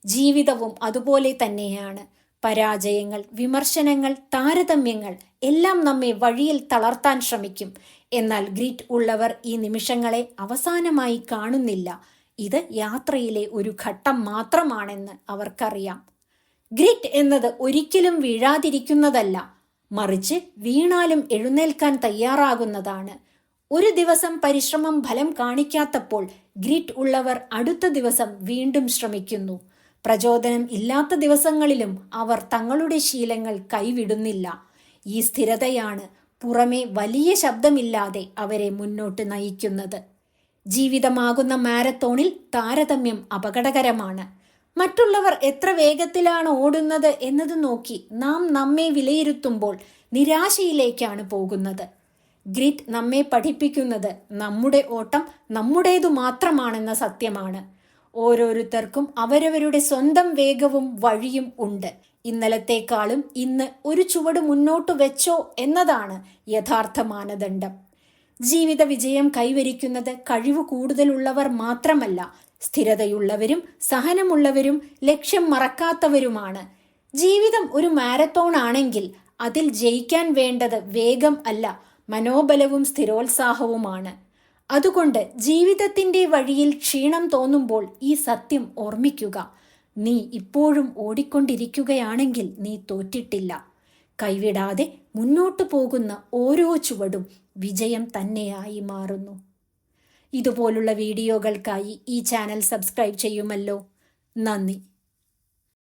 ജീവിതവും അതുപോലെ തന്നെയാണ്. പരാജയങ്ങൾ, വിമർശനങ്ങൾ, താരതമ്യങ്ങൾ എല്ലാം നമ്മെ വഴിയിൽ തളർത്താൻ ശ്രമിക്കും. എന്നാൽ ഗ്രിറ്റ് ഉള്ളവർ ഈ നിമിഷങ്ങളെ അവസാനമായി കാണുന്നില്ല. ഇത് യാത്രയിലെ ഒരു ഘട്ടം മാത്രമാണെന്ന് അവർക്കറിയാം. ഗ്രിറ്റ് എന്നത് ഒരിക്കലും വീഴാതിരിക്കുന്നതല്ല, മറിച്ച് വീണാലും എഴുന്നേൽക്കാൻ തയ്യാറാകുന്നതാണ്. ഒരു ദിവസം പരിശ്രമം ഫലം കാണിക്കാത്തപ്പോൾ ഗ്രിറ്റ് ഉള്ളവർ അടുത്ത ദിവസം വീണ്ടും ശ്രമിക്കുന്നു. പ്രചോദനം ഇല്ലാത്ത ദിവസങ്ങളിലും അവർ തങ്ങളുടെ ശീലങ്ങൾ കൈവിടുന്നില്ല. ഈ സ്ഥിരതയാണ് പുറമെ വലിയ ശബ്ദമില്ലാതെ അവരെ മുന്നോട്ട് നയിക്കുന്നത്. ജീവിതമാകുന്ന മാരത്തോണിൽ താരതമ്യം അപകടകരമാണ്. മറ്റുള്ളവർ എത്ര വേഗത്തിലാണ് ഓടുന്നത് എന്നത് നോക്കി നാം നമ്മെ വിലയിരുത്തുമ്പോൾ നിരാശയിലേക്കാണ് പോകുന്നത്. ഗ്രിറ്റ് നമ്മെ പഠിപ്പിക്കുന്നത് നമ്മുടെ ഓട്ടം നമ്മുടേതു മാത്രമാണെന്ന സത്യമാണ്. ഓരോരുത്തർക്കും അവരവരുടെ സ്വന്തം വേഗവും വഴിയും ഉണ്ട്. ഇന്നലത്തേക്കാളും ഇന്ന് ഒരു ചുവട് മുന്നോട്ട് വെച്ചോ എന്നതാണ് യഥാർത്ഥ മാനദണ്ഡം. ജീവിത വിജയം കൈവരിക്കുന്നത് കഴിവ് കൂടുതലുള്ളവർ മാത്രമല്ല, സ്ഥിരതയുള്ളവരും സഹനമുള്ളവരും ലക്ഷ്യം മറക്കാത്തവരുമാണ്. ജീവിതം ഒരു മാരത്തോൺ ആണെങ്കിൽ അതിൽ ജയിക്കാൻ വേണ്ടത് വേഗം അല്ല, മനോബലവും സ്ഥിരോത്സാഹവുമാണ്. അതുകൊണ്ട് ജീവിതത്തിന്റെ വഴിയിൽ ക്ഷീണം തോന്നുമ്പോൾ ഈ സത്യം ഓർമ്മിക്കുക: നീ ഇപ്പോഴും ഓടിക്കൊണ്ടിരിക്കുകയാണെങ്കിൽ നീ തോറ്റിട്ടില്ല. കൈവിടാതെ മുന്നോട്ടു പോകുന്ന ഓരോ ചുവടും വിജയം തന്നെയായി മാറുന്നു. ഇതുപോലുള്ള വീഡിയോകൾക്കായി ഈ ചാനൽ സബ്സ്ക്രൈബ് ചെയ്യുമല്ലോ. നന്ദി.